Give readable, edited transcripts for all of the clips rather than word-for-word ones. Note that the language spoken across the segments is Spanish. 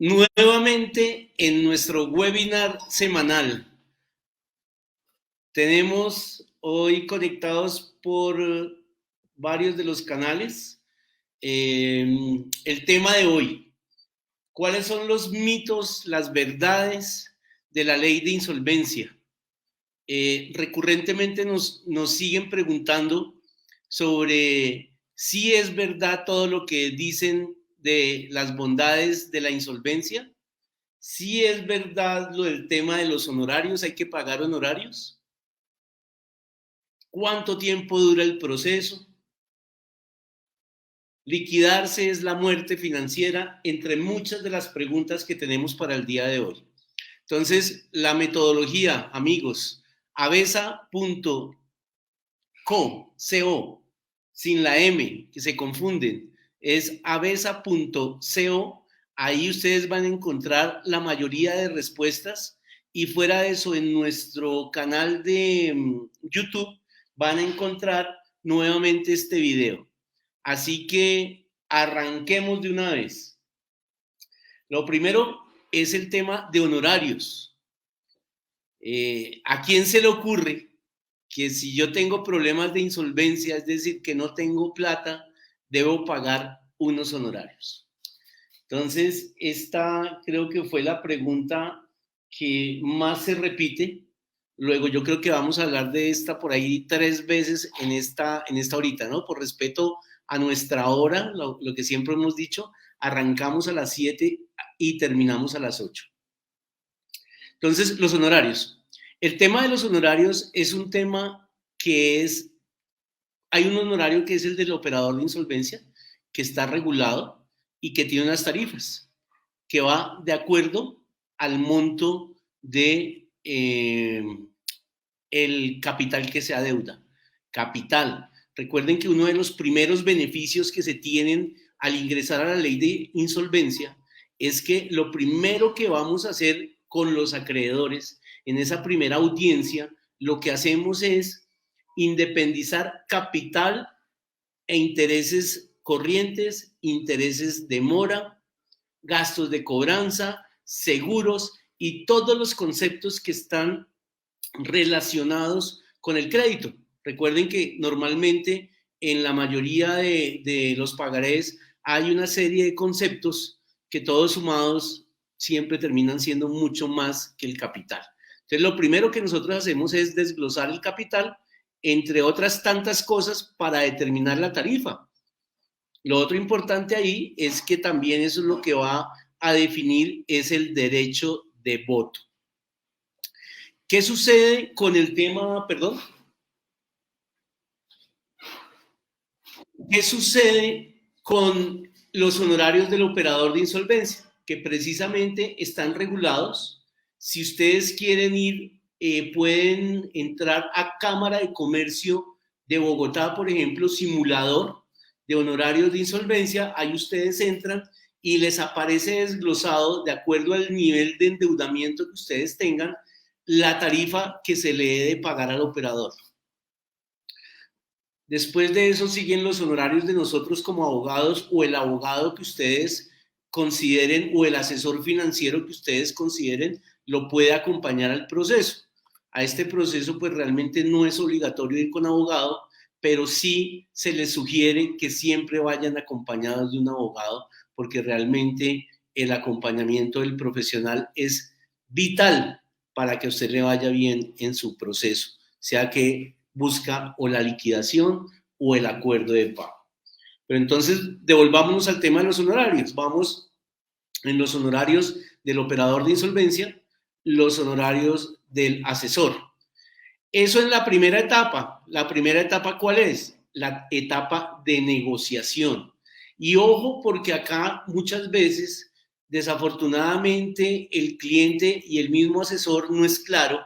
Nuevamente en nuestro webinar semanal. Tenemos hoy conectados por varios de los canales el tema de hoy. ¿Cuáles son los mitos, las verdades de la ley de insolvencia? Recurrentemente nos siguen preguntando sobre si es verdad todo lo que dicen de las bondades de la insolvencia. ¿Sí es verdad lo del tema de los honorarios? ¿Hay que pagar honorarios? ¿Cuánto tiempo dura el proceso? ¿Liquidarse es la muerte financiera? Entre muchas de las preguntas que tenemos para el día de hoy. Entonces, la metodología, amigos, avesa.co, sin la M, que se confunden, es avesa.co. Ahí ustedes van a encontrar la mayoría de respuestas y fuera de eso, en nuestro canal de YouTube van a encontrar nuevamente este video. Así que arranquemos de una vez. Lo primero es el tema de honorarios. ¿A quién se le ocurre que si yo tengo problemas de insolvencia, es decir, que no tengo plata, debo pagar unos honorarios? Entonces, esta creo que fue la pregunta que más se repite. Luego yo creo que vamos a hablar de esta por ahí 3 veces en esta horita, ¿no? Por respeto a nuestra hora, lo que siempre hemos dicho, arrancamos a las 7 y terminamos a las 8. Entonces, los honorarios. El tema de los honorarios es un tema que es, hay un honorario que es el del operador de insolvencia, que está regulado y que tiene unas tarifas, que va de acuerdo al monto de el capital que se adeuda. Capital. Recuerden que uno de los primeros beneficios que se tienen al ingresar a la ley de insolvencia es que lo primero que vamos a hacer con los acreedores en esa primera audiencia, lo que hacemos es independizar capital e intereses corrientes, intereses de mora, gastos de cobranza, seguros y todos los conceptos que están relacionados con el crédito. Recuerden que normalmente en la mayoría de los pagarés hay una serie de conceptos que todos sumados siempre terminan siendo mucho más que el capital. Entonces, lo primero que nosotros hacemos es desglosar el capital, entre otras tantas cosas, para determinar la tarifa. Lo otro importante ahí es que también eso es lo que va a definir es el derecho de voto. ¿Qué sucede con el tema, perdón? ¿Qué sucede con los honorarios del operador de insolvencia? Que precisamente están regulados. Si ustedes quieren ir, pueden entrar a Cámara de Comercio de Bogotá, por ejemplo, simulador de honorarios de insolvencia. Ahí ustedes entran y les aparece desglosado, de acuerdo al nivel de endeudamiento que ustedes tengan, la tarifa que se le debe pagar al operador. Después de eso siguen los honorarios de nosotros como abogados o el abogado que ustedes consideren o el asesor financiero que ustedes consideren lo puede acompañar al proceso. A este proceso pues realmente no es obligatorio ir con abogado, pero sí se les sugiere que siempre vayan acompañados de un abogado porque realmente el acompañamiento del profesional es vital para que a usted le vaya bien en su proceso, sea que busca o la liquidación o el acuerdo de pago. Pero entonces, devolvámonos al tema de los honorarios. Vamos en los honorarios del operador de insolvencia, los honorarios del asesor. Eso en la primera etapa. La primera etapa, ¿cuál es? La etapa de negociación. Y ojo, porque acá muchas veces, desafortunadamente, el cliente y el mismo asesor no es claro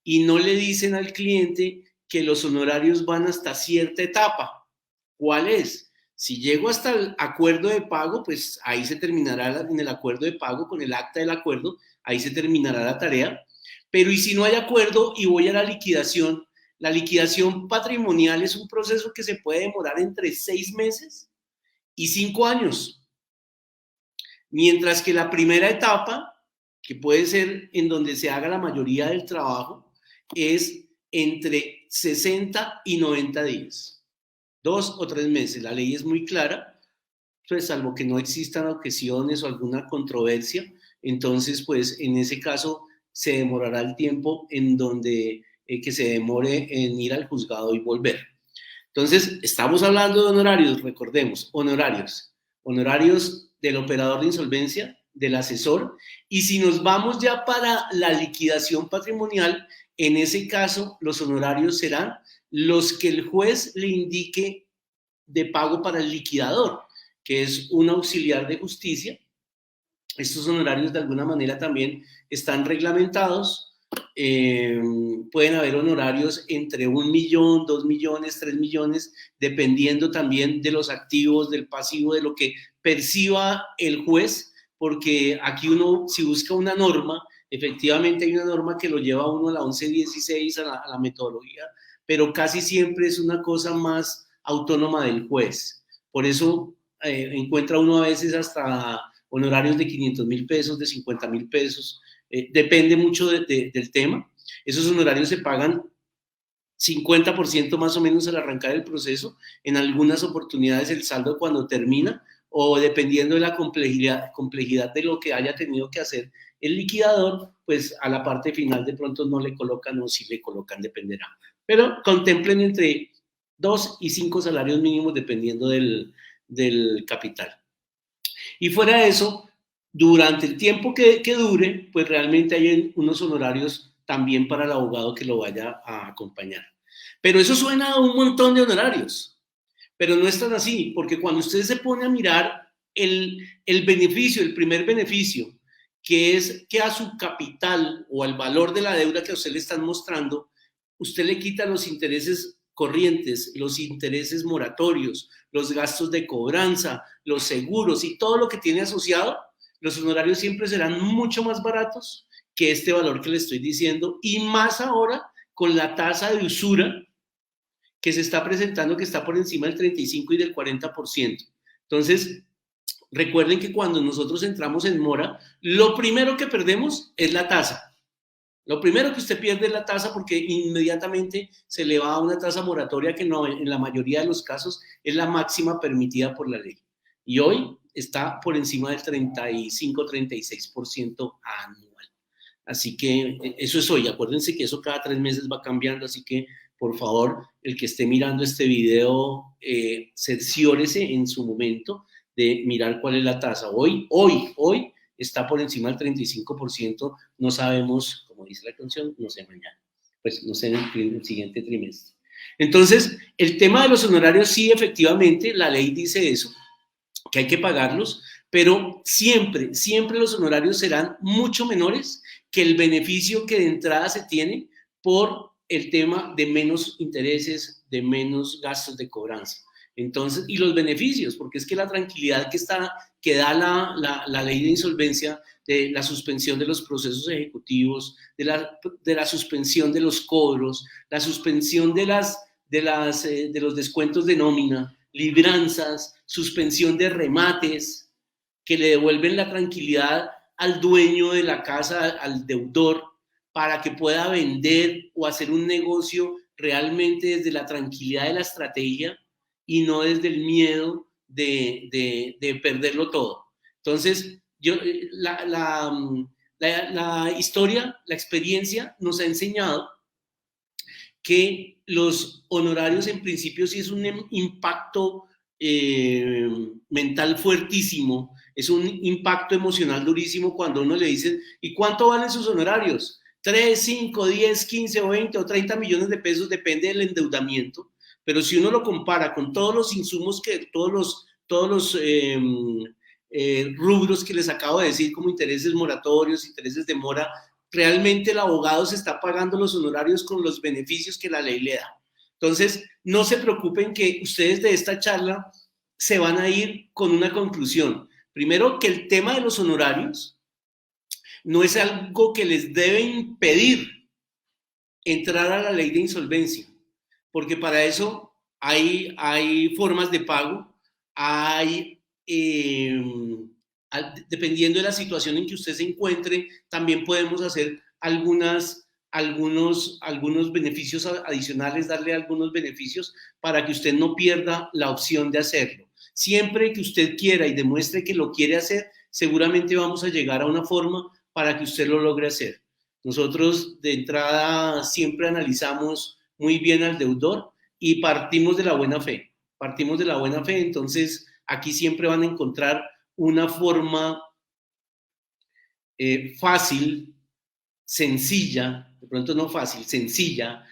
y no le dicen al cliente que los honorarios van hasta cierta etapa. ¿Cuál es? Si llego hasta el acuerdo de pago, pues ahí se terminará en el acuerdo de pago, con el acta del acuerdo, ahí se terminará la tarea. Pero ¿y si no hay acuerdo y voy a la liquidación? La liquidación patrimonial es un proceso que se puede demorar entre 6 meses y 5 años. Mientras que la primera etapa, que puede ser en donde se haga la mayoría del trabajo, es entre 60 y 90 días, 2 o 3 meses. La ley es muy clara, pues salvo que no existan objeciones o alguna controversia, entonces pues en ese caso se demorará el tiempo en donde que se demore en ir al juzgado y volver. Entonces, estamos hablando de honorarios, recordemos, honorarios, honorarios del operador de insolvencia, del asesor, y si nos vamos ya para la liquidación patrimonial, en ese caso los honorarios serán los que el juez le indique de pago para el liquidador, que es un auxiliar de justicia. Estos honorarios de alguna manera también están reglamentados. Pueden haber honorarios entre 1 millón, 2 millones, 3 millones, dependiendo también de los activos, del pasivo, de lo que perciba el juez, porque aquí uno, si busca una norma, efectivamente hay una norma que lo lleva a uno a la 1116, a la metodología, pero casi siempre es una cosa más autónoma del juez. Por eso encuentra uno a veces hasta honorarios de 500,000 pesos, de 50,000 pesos, depende mucho del tema. Esos honorarios se pagan 50% más o menos al arrancar el proceso, en algunas oportunidades el saldo cuando termina, o dependiendo de la complejidad de lo que haya tenido que hacer el liquidador, pues a la parte final de pronto no le colocan o si le colocan, dependerá. Pero contemplen entre 2 y 5 salarios mínimos dependiendo del capital. Y fuera de eso, durante el tiempo que dure, pues realmente hay unos honorarios también para el abogado que lo vaya a acompañar. Pero eso suena a un montón de honorarios, pero no es tan así, porque cuando usted se pone a mirar el beneficio, el primer beneficio, que es que a su capital o al valor de la deuda que a usted le están mostrando, usted le quita los intereses corrientes, los intereses moratorios, los gastos de cobranza, los seguros y todo lo que tiene asociado, los honorarios siempre serán mucho más baratos que este valor que le estoy diciendo, y más ahora con la tasa de usura que se está presentando, que está por encima del 35 y del 40%. Entonces, recuerden que cuando nosotros entramos en mora, lo primero que perdemos es la tasa. Lo primero que usted pierde es la tasa, porque inmediatamente se le va a una tasa moratoria que no, en la mayoría de los casos es la máxima permitida por la ley. Y hoy está por encima del 35-36% anual. Así que eso es hoy. Acuérdense que eso cada 3 meses va cambiando, así que por favor, el que esté mirando este video, cerciórese en su momento de mirar cuál es la tasa. Hoy está por encima del 35%, no sabemos, como dice la canción, no sé mañana, pues no sé en el siguiente trimestre. Entonces, el tema de los honorarios, sí, efectivamente, la ley dice eso, que hay que pagarlos, pero siempre, siempre los honorarios serán mucho menores que el beneficio que de entrada se tiene por el tema de menos intereses, de menos gastos de cobranza. Entonces, y los beneficios, porque es que la tranquilidad que da la ley de insolvencia, de la suspensión de los procesos ejecutivos, de la suspensión de los cobros, la suspensión de los descuentos de nómina, libranzas, suspensión de remates, que le devuelven la tranquilidad al dueño de la casa, al deudor, para que pueda vender o hacer un negocio realmente desde la tranquilidad de la estrategia y no desde el miedo de perderlo todo. Entonces, la historia, la experiencia nos ha enseñado que los honorarios en principio sí es un impacto mental fuertísimo, es un impacto emocional durísimo cuando uno le dice, ¿y cuánto valen sus honorarios? 3, 5, 10, 15 o 20 o 30 millones de pesos, depende del endeudamiento, pero si uno lo compara con todos los insumos todos los rubros que les acabo de decir, como intereses moratorios, intereses de mora, realmente el abogado se está pagando los honorarios con los beneficios que la ley le da. Entonces, no se preocupen que ustedes de esta charla se van a ir con una conclusión. Primero, que el tema de los honorarios no es algo que les debe impedir entrar a la ley de insolvencia, porque para eso hay formas de pago, hay dependiendo de la situación en que usted se encuentre, también podemos hacer algunos beneficios adicionales, darle algunos beneficios para que usted no pierda la opción de hacerlo. Siempre que usted quiera y demuestre que lo quiere hacer, seguramente vamos a llegar a una forma para que usted lo logre hacer. Nosotros de entrada siempre analizamos muy bien al deudor y partimos de la buena fe. Partimos de la buena fe, entonces aquí siempre van a encontrar una forma fácil, sencilla, de pronto no fácil, sencilla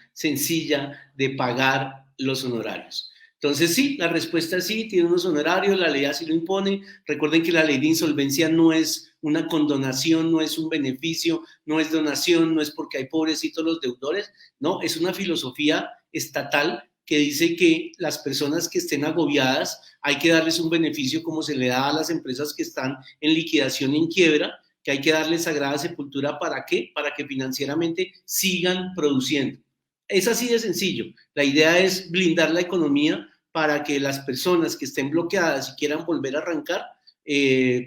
de pagar los honorarios. Entonces sí, la respuesta es sí, tiene unos honorarios, la ley así lo impone. Recuerden que la ley de insolvencia no es una condonación, no es un beneficio, no es donación, no es porque hay pobrecitos los deudores, no, es una filosofía estatal que dice que las personas que estén agobiadas hay que darles un beneficio como se le da a las empresas que están en liquidación, en quiebra, que hay que darles sagrada sepultura. ¿Para qué? Para que financieramente sigan produciendo. Es así de sencillo. La idea es blindar la economía para que las personas que estén bloqueadas y quieran volver a arrancar,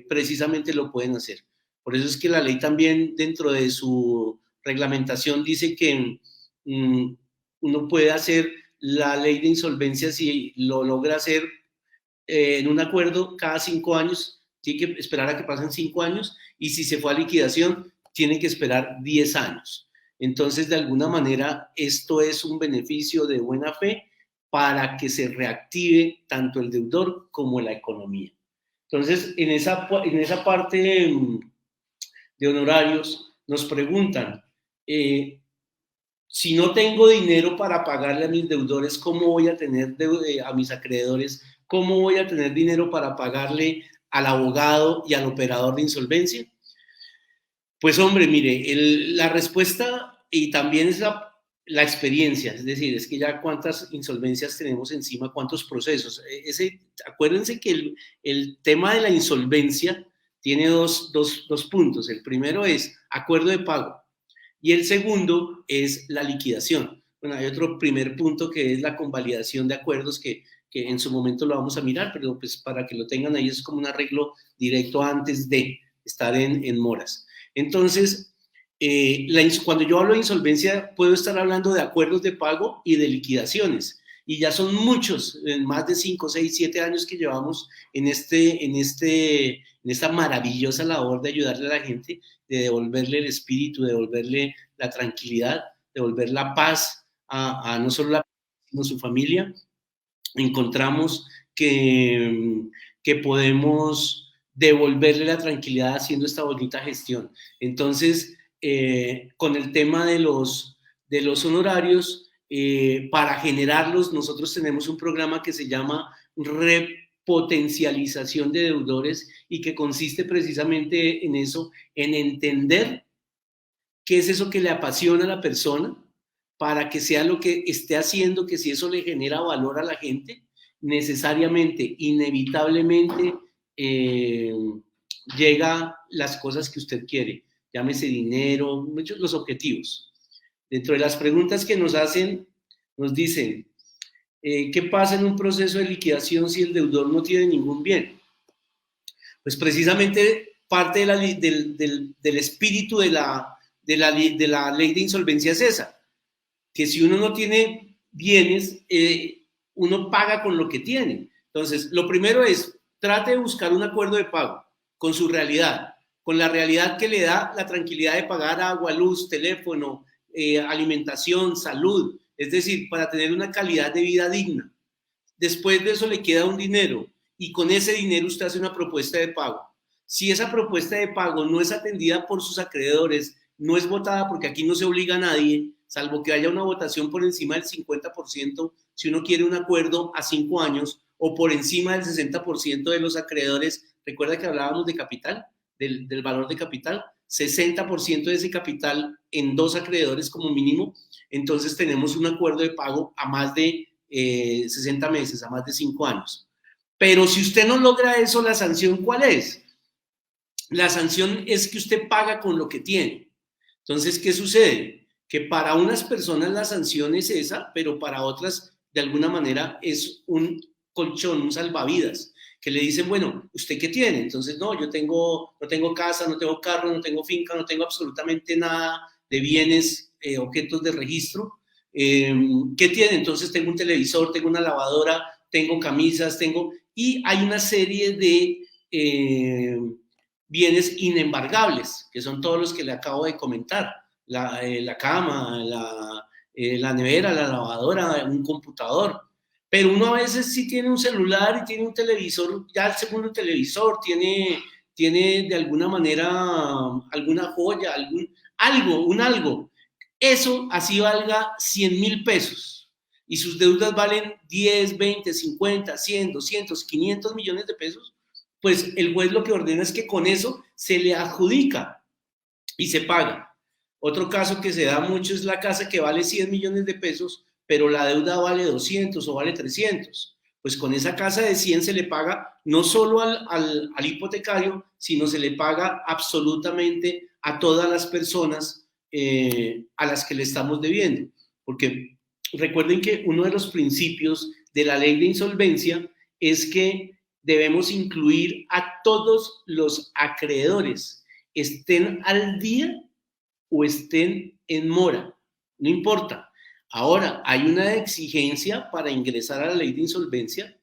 precisamente lo pueden hacer. Por eso es que la ley también dentro de su reglamentación dice que uno puede hacer la ley de insolvencia si lo logra hacer en un acuerdo cada 5 años, tiene que esperar a que pasen 5 años, y si se fue a liquidación, tiene que esperar 10 años. Entonces, de alguna manera, esto es un beneficio de buena fe para que se reactive tanto el deudor como la economía. Entonces, en esa parte de honorarios, nos preguntan, si no tengo dinero para pagarle a mis deudores, ¿cómo voy a tener a mis acreedores? ¿Cómo voy a tener dinero para pagarle al abogado y al operador de insolvencia? Pues hombre, mire, la respuesta y también es la experiencia, es decir, es que ya cuántas insolvencias tenemos encima, cuántos procesos. Acuérdense que el tema de la insolvencia tiene dos puntos. El primero es acuerdo de pago y el segundo es la liquidación. Bueno, hay otro primer punto que es la convalidación de acuerdos que en su momento lo vamos a mirar, pero pues para que lo tengan ahí es como un arreglo directo antes de estar en moras. Entonces, cuando yo hablo de insolvencia, puedo estar hablando de acuerdos de pago y de liquidaciones. Y ya son muchos, más de 5, 6, 7 años que llevamos en esta maravillosa labor de ayudarle a la gente, de devolverle el espíritu, de devolverle la tranquilidad, devolver la paz a no solo la sino a su familia. Encontramos que podemos devolverle la tranquilidad haciendo esta bonita gestión. Entonces, con el tema de los honorarios, para generarlos, nosotros tenemos un programa que se llama repotencialización de deudores y que consiste precisamente en eso, en entender qué es eso que le apasiona a la persona para que sea lo que esté haciendo, que si eso le genera valor a la gente, necesariamente, inevitablemente, llega las cosas que usted quiere, llámese dinero, muchos los objetivos. Dentro de las preguntas que nos hacen, nos dicen, ¿qué pasa en un proceso de liquidación si el deudor no tiene ningún bien? Pues precisamente parte del espíritu de la ley de insolvencia es esa, que si uno no tiene bienes, uno paga con lo que tiene. Entonces, lo primero es, trate de buscar un acuerdo de pago con su realidad, con la realidad que le da la tranquilidad de pagar agua, luz, teléfono, alimentación, salud, es decir, para tener una calidad de vida digna. Después de eso le queda un dinero y con ese dinero usted hace una propuesta de pago. Si esa propuesta de pago no es atendida por sus acreedores, no es votada, porque aquí no se obliga a nadie, salvo que haya una votación por encima del 50%, si uno quiere un acuerdo a 5 años, o por encima del 60% de los acreedores. Recuerda que hablábamos de capital, del valor de capital, 60% de ese capital en 2 acreedores como mínimo. Entonces tenemos un acuerdo de pago a más de 60 meses, a más de 5 años. Pero si usted no logra eso, ¿la sanción cuál es? La sanción es que usted paga con lo que tiene. Entonces, ¿qué sucede? Que para unas personas la sanción es esa, pero para otras, de alguna manera, es un colchón, un salvavidas. que le dicen, bueno, ¿usted qué tiene? Entonces, no, yo no tengo casa, no tengo carro, no tengo finca, no tengo absolutamente nada de bienes, objetos de registro. ¿Qué tiene? Entonces tengo un televisor, tengo una lavadora, tengo camisas, y hay una serie de bienes inembargables, que son todos los que le acabo de comentar, la cama, la nevera, la lavadora, un computador. Pero uno a veces sí tiene un celular y tiene un televisor, ya el segundo televisor, tiene de alguna manera alguna joya, algo. Eso así valga 100.000 pesos y sus deudas valen 10, 20, 50, 100, 200, 500 millones de pesos, pues el juez lo que ordena es que con eso se le adjudica y se paga. Otro caso que se da mucho es la casa que vale 100 millones de pesos, pero la deuda vale 200 o vale 300. Pues con esa casa de 100 se le paga no solo al hipotecario, sino se le paga absolutamente a todas las personas a las que le estamos debiendo. Porque recuerden que uno de los principios de la ley de insolvencia es que debemos incluir a todos los acreedores, estén al día o estén en mora, no importa. Ahora, hay una exigencia para ingresar a la ley de insolvencia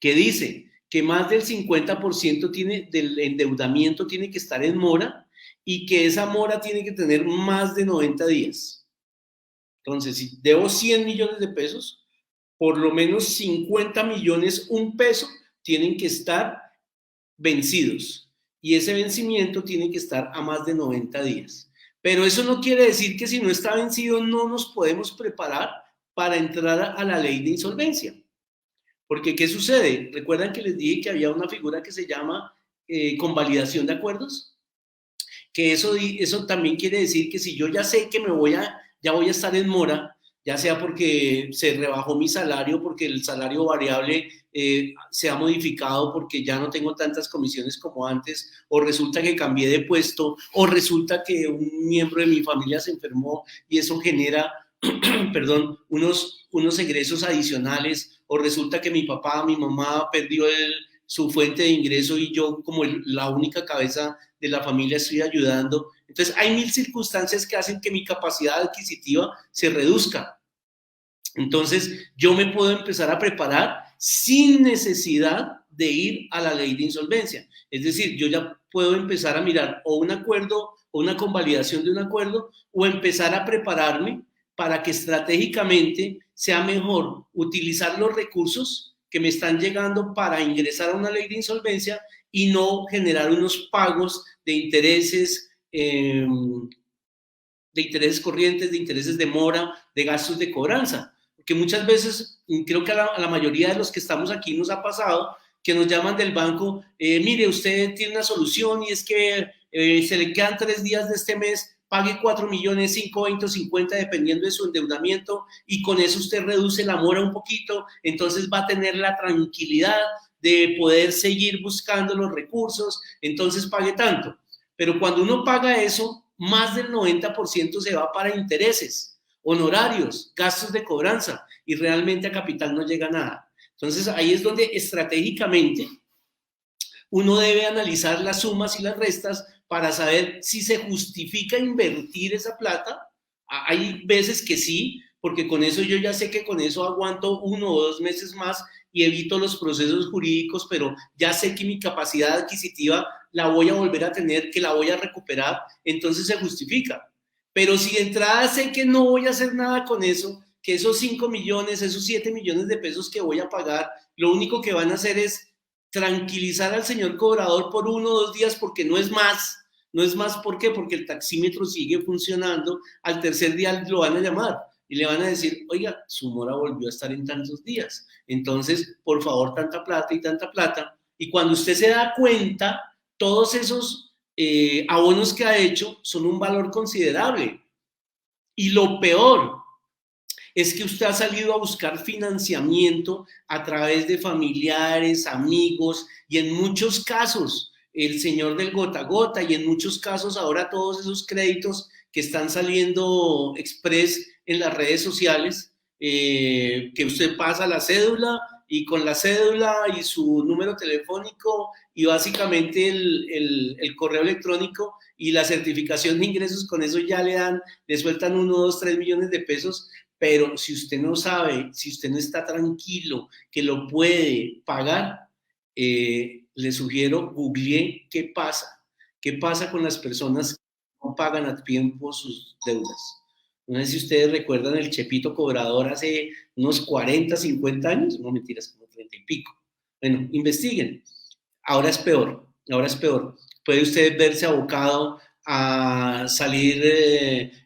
que dice que más del 50% del endeudamiento tiene que estar en mora y que esa mora tiene que tener más de 90 días. Entonces, si debo 100 millones de pesos, por lo menos 50 millones, un peso, tienen que estar vencidos. Y ese vencimiento tiene que estar a más de 90 días. Pero eso no quiere decir que si no está vencido no nos podemos preparar para entrar a la ley de insolvencia. Porque, ¿qué sucede? ¿Recuerdan que les dije que había una figura que se llama convalidación de acuerdos? Que eso también quiere decir que si yo ya sé que ya voy a estar en mora, ya sea porque se rebajó mi salario, porque el salario variable se ha modificado porque ya no tengo tantas comisiones como antes, o resulta que cambié de puesto, o resulta que un miembro de mi familia se enfermó y eso genera, perdón, unos egresos adicionales, o resulta que mi papá, mi mamá perdió su fuente de ingreso y yo como la única cabeza de la familia estoy ayudando. Entonces hay 1000 circunstancias que hacen que mi capacidad adquisitiva se reduzca. Entonces yo me puedo empezar a preparar sin necesidad de ir a la ley de insolvencia. Es decir, yo ya puedo empezar a mirar o un acuerdo o una convalidación de un acuerdo, o empezar a prepararme para que estratégicamente sea mejor utilizar los recursos que me están llegando para ingresar a una ley de insolvencia y no generar unos pagos de intereses corrientes, de intereses de mora, de gastos de cobranza. Porque muchas veces, creo que a la mayoría de los que estamos aquí nos ha pasado que nos llaman del banco, mire, usted tiene una solución y es que se le quedan 3 días de este mes, pague 4 millones, 5, 20 o 50, dependiendo de su endeudamiento, y con eso usted reduce la mora un poquito, entonces va a tener la tranquilidad de poder seguir buscando los recursos, entonces pague tanto. Pero cuando uno paga eso, más del 90% se va para intereses, honorarios, gastos de cobranza, y realmente a capital no llega nada. Entonces ahí es donde estratégicamente uno debe analizar las sumas y las restas para saber si se justifica invertir esa plata. Hay veces que sí, porque con eso yo ya sé que con eso aguanto 1 o 2 meses más y evito los procesos jurídicos, pero ya sé que mi capacidad adquisitiva la voy a volver a tener, que la voy a recuperar, entonces se justifica. Pero si de entrada sé que no voy a hacer nada con eso, que esos 5 millones, esos 7 millones de pesos que voy a pagar, lo único que van a hacer es tranquilizar al señor cobrador por 1 o 2 días, porque no es más. No es más, ¿por qué? Porque el taxímetro sigue funcionando. Al tercer día lo van a llamar y le van a decir, oiga, su mora volvió a estar en tantos días. Entonces, por favor, tanta plata y tanta plata. Y cuando usted se da cuenta, todos esos abonos que ha hecho son un valor considerable. Y lo peor es que usted ha salido a buscar financiamiento a través de familiares, amigos, y en muchos casos el señor del gota a gota, y en muchos casos ahora todos esos créditos que están saliendo express en las redes sociales, que usted pasa la cédula y con la cédula y su número telefónico y básicamente el correo electrónico y la certificación de ingresos, con eso ya le sueltan 1, 2, 3 millones de pesos, pero si usted no sabe, si usted no está tranquilo que lo puede pagar, le sugiero, googleé qué pasa con las personas que no pagan a tiempo sus deudas. No sé si ustedes recuerdan el Chepito Cobrador hace unos 40, 50 años, no mentiras, como 30 y pico. Bueno, investiguen. Ahora es peor, ahora es peor. Puede usted verse abocado a salir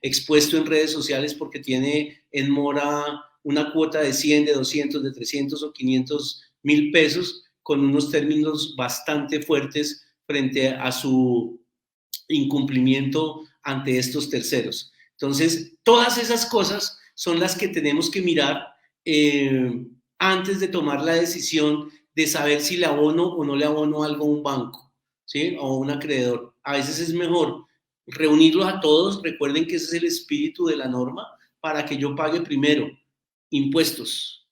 expuesto en redes sociales porque tiene en mora una cuota de 100, de 200, de 300 o 500 mil pesos con unos términos bastante fuertes frente a su incumplimiento ante estos terceros. Entonces, todas esas cosas son las que tenemos que mirar antes de tomar la decisión de saber si le abono o no le abono algo a un banco, ¿sí? O a un acreedor. A veces es mejor reunirlos a todos. Recuerden que ese es el espíritu de la norma para que yo pague primero impuestos,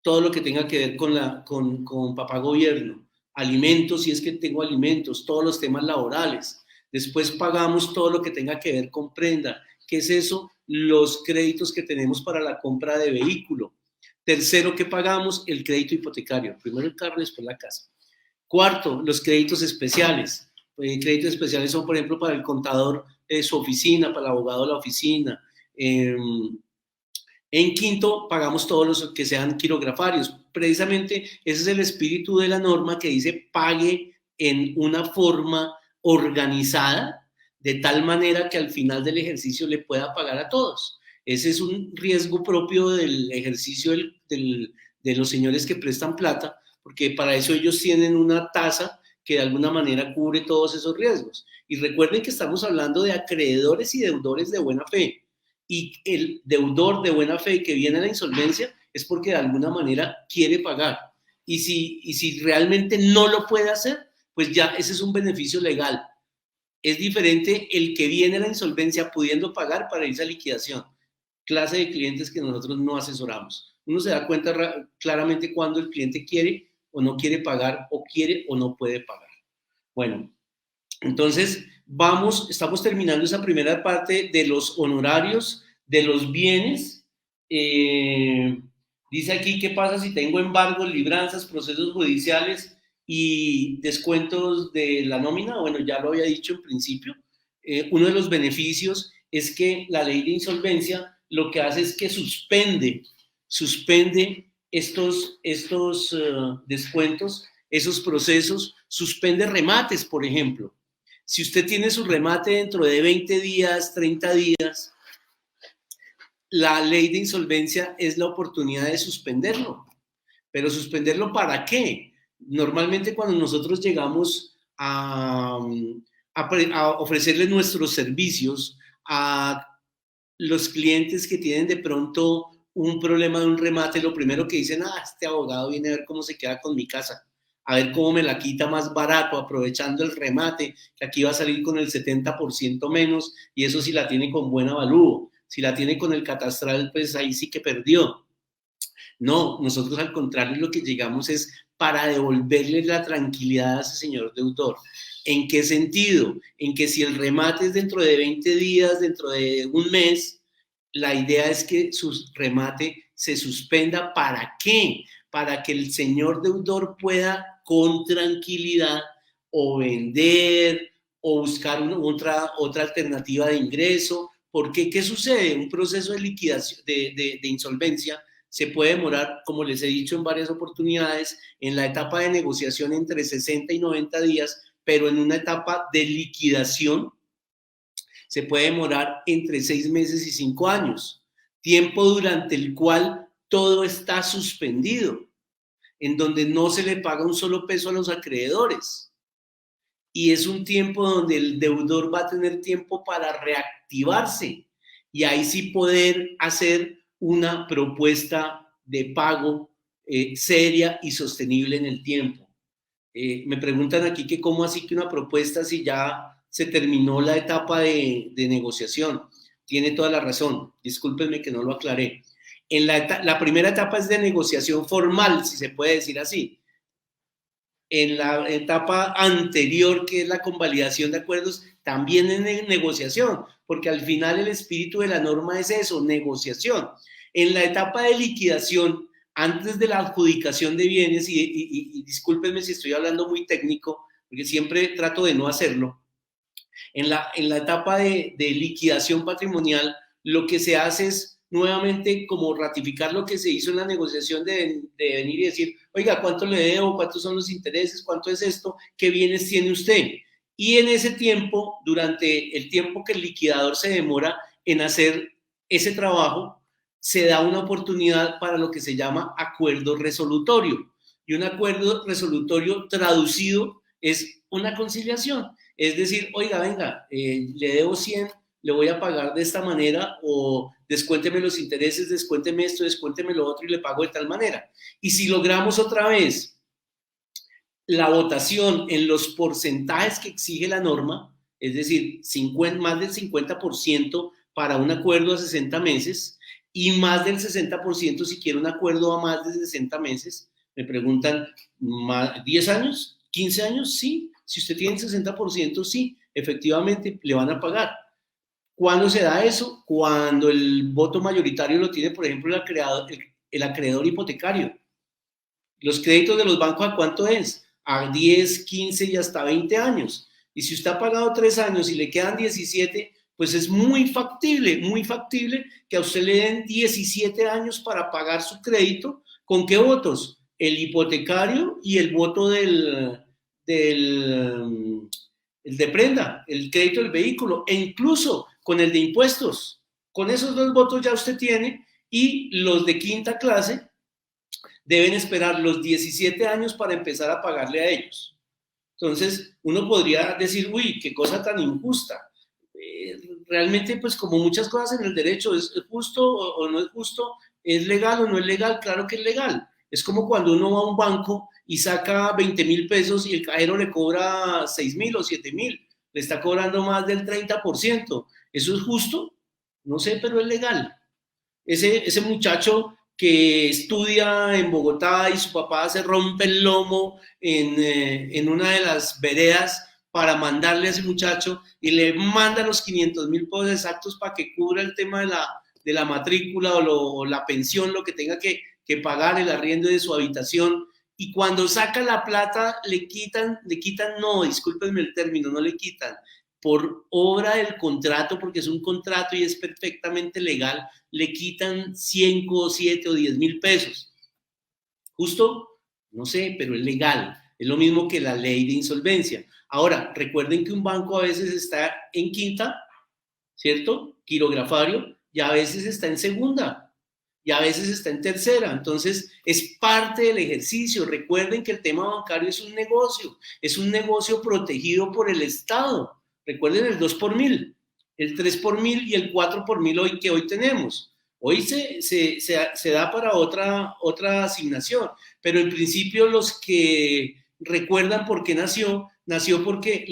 todo lo que tenga que ver con papá gobierno, alimentos, si es que tengo alimentos, todos los temas laborales. Después pagamos todo lo que tenga que ver con prenda. ¿Qué es eso? Los créditos que tenemos para la compra de vehículo. Tercero, ¿qué pagamos? El crédito hipotecario. Primero el carro, después la casa. Cuarto, los créditos especiales. Créditos especiales son, por ejemplo, para el contador de su oficina, para el abogado de la oficina. En quinto, pagamos todos los que sean quirografarios. Precisamente ese es el espíritu de la norma que dice pague en una forma organizada, de tal manera que al final del ejercicio le pueda pagar a todos. Ese es un riesgo propio del ejercicio de los señores que prestan plata, porque para eso ellos tienen una tasa que de alguna manera cubre todos esos riesgos. Y recuerden que estamos hablando de acreedores y deudores de buena fe. Y el deudor de buena fe que viene a la insolvencia es porque de alguna manera quiere pagar. Y si realmente no lo puede hacer, pues ya ese es un beneficio legal. Es diferente el que viene a la insolvencia pudiendo pagar para irse a liquidación. Clase de clientes que nosotros no asesoramos. Uno se da cuenta claramente cuando el cliente quiere o no quiere pagar, o quiere o no puede pagar. Bueno, entonces estamos terminando esa primera parte de los honorarios, de los bienes. Dice aquí, ¿qué pasa si tengo embargos, libranzas, procesos judiciales y descuentos de la nómina? Bueno, ya lo había dicho en principio. Uno de los beneficios es que la ley de insolvencia lo que hace es que suspende estos descuentos, esos procesos, suspende remates, por ejemplo. Si usted tiene su remate dentro de 20 días, 30 días, la ley de insolvencia es la oportunidad de suspenderlo. ¿Pero suspenderlo para qué? Normalmente cuando nosotros llegamos a ofrecerle nuestros servicios a los clientes que tienen de pronto un problema de un remate, lo primero que dicen, este abogado viene a ver cómo se queda con mi casa, a ver cómo me la quita más barato, aprovechando el remate, que aquí va a salir con el 70% menos, y eso si la tiene con buen avalúo. Si la tiene con el catastral, pues ahí sí que perdió. No, nosotros al contrario lo que llegamos es para devolverle la tranquilidad a ese señor deudor. ¿En qué sentido? En que si el remate es dentro de 20 días, dentro de un mes, la idea es que su remate se suspenda. ¿Para qué? Para que el señor deudor pueda con tranquilidad o vender o buscar otra alternativa de ingreso. ¿Por qué? ¿Qué sucede? Un proceso de liquidación, de insolvencia, se puede demorar, como les he dicho en varias oportunidades, en la etapa de negociación entre 60 y 90 días, pero en una etapa de liquidación se puede demorar entre 6 meses y 5 años, tiempo durante el cual todo está suspendido, en donde no se le paga un solo peso a los acreedores. Y es un tiempo donde el deudor va a tener tiempo para reactivarse y ahí sí poder hacer una propuesta de pago seria y sostenible en el tiempo. Me preguntan aquí que cómo así que una propuesta si ya se terminó la etapa de negociación. Tiene toda la razón. Discúlpenme que no lo aclaré. La primera etapa es de negociación formal, si se puede decir así. En la etapa anterior, que es la convalidación de acuerdos, también es negociación, porque al final el espíritu de la norma es eso, negociación. En la etapa de liquidación, antes de la adjudicación de bienes, y discúlpenme si estoy hablando muy técnico, porque siempre trato de no hacerlo, en la etapa de liquidación patrimonial, lo que se hace es nuevamente como ratificar lo que se hizo en la negociación de venir y decir, oiga, ¿cuánto le debo? ¿Cuántos son los intereses? ¿Cuánto es esto? ¿Qué bienes tiene usted? Y en ese tiempo, durante el tiempo que el liquidador se demora en hacer ese trabajo, se da una oportunidad para lo que se llama acuerdo resolutorio. Y un acuerdo resolutorio traducido es una conciliación. Es decir, oiga, venga, le debo 100, le voy a pagar de esta manera, o descuénteme los intereses, descuénteme esto, descuénteme lo otro y le pago de tal manera. Y si logramos otra vez la votación en los porcentajes que exige la norma, es decir, más del 50% para un acuerdo a 60 meses y más del 60% si quiere un acuerdo a más de 60 meses, me preguntan, ¿10 años? ¿15 años? Sí. Si usted tiene el 60%, sí, efectivamente le van a pagar. ¿Cuándo se da eso? Cuando el voto mayoritario lo tiene, por ejemplo, el acreedor hipotecario. Los créditos de los bancos, ¿a cuánto es? A 10, 15 y hasta 20 años. Y si usted ha pagado 3 años y le quedan 17, pues es muy factible que a usted le den 17 años para pagar su crédito. ¿Con qué votos? El hipotecario y el voto el de prenda, el crédito del vehículo, e incluso con el de impuestos. Con esos 2 votos ya usted tiene, y los de quinta clase deben esperar los 17 años para empezar a pagarle a ellos. Entonces, uno podría decir, uy, qué cosa tan injusta. Realmente, pues como muchas cosas en el derecho, ¿es justo o no es justo? ¿Es legal o no es legal? Claro que es legal. Es como cuando uno va a un banco y saca 20,000 pesos y el cajero le cobra 6,000 o 7,000. Le está cobrando más del 30%. ¿Eso es justo? No sé, pero es legal. Ese muchacho que estudia en Bogotá y su papá se rompe el lomo en una de las veredas para mandarle a ese muchacho y le manda los 500,000 pesos exactos para que cubra el tema de la matrícula o la pensión, lo que tenga que pagar, el arriendo de su habitación. Y cuando saca la plata, le quitan, no, discúlpenme el término, no le quitan, por obra del contrato, porque es un contrato y es perfectamente legal, le quitan 100, 7 o 10,000 pesos. ¿Justo? No sé, pero es legal. Es lo mismo que la ley de insolvencia. Ahora, recuerden que un banco a veces está en quinta, ¿cierto? Quirografario, y a veces está en segunda, y a veces está en tercera. Entonces, es parte del ejercicio. Recuerden que el tema bancario es un negocio protegido por el Estado. Recuerden el 2 por 1000, el 3 por 1000 y el 4 por 1000 que hoy tenemos. Hoy se da para otra asignación, pero en principio los que recuerdan por qué nació porque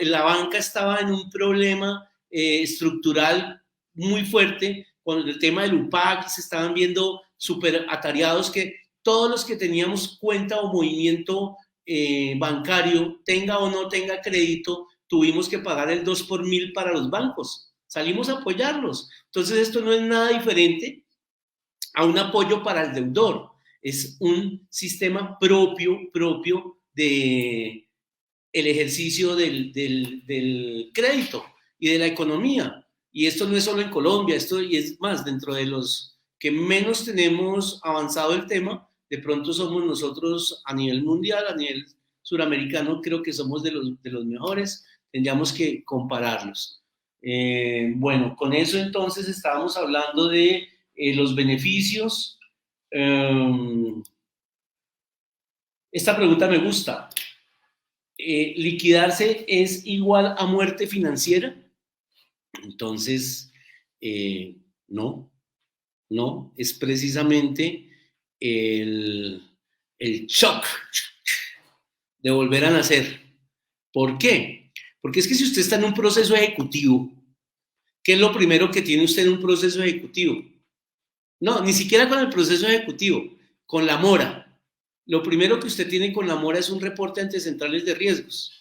la banca estaba en un problema estructural muy fuerte con el tema del UPAC, se estaban viendo súper atareados, que todos los que teníamos cuenta o movimiento bancario, tenga o no tenga crédito, tuvimos que pagar el 2 por 1000 para los bancos. Salimos a apoyarlos. Entonces esto no es nada diferente a un apoyo para el deudor. Es un sistema propio de el ejercicio del crédito y de la economía. Y esto no es solo en Colombia, esto y es más, dentro de los que menos tenemos avanzado el tema, de pronto somos nosotros a nivel mundial, a nivel suramericano, creo que somos de los mejores, tendríamos que compararlos. Bueno, con eso entonces estábamos hablando de los beneficios. Esta pregunta me gusta. ¿Liquidarse es igual a muerte financiera? Entonces, no, es precisamente el shock de volver a nacer. ¿Por qué? Porque es que si usted está en un proceso ejecutivo, ¿qué es lo primero que tiene usted en un proceso ejecutivo? No, ni siquiera con el proceso ejecutivo, con la mora. Lo primero que usted tiene con la mora es un reporte ante centrales de riesgos,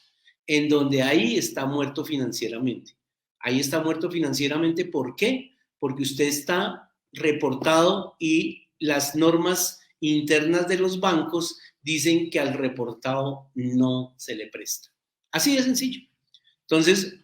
en donde ahí está muerto financieramente. Ahí está muerto financieramente, ¿por qué? Porque usted está reportado y las normas internas de los bancos dicen que al reportado no se le presta. Así de sencillo. Entonces,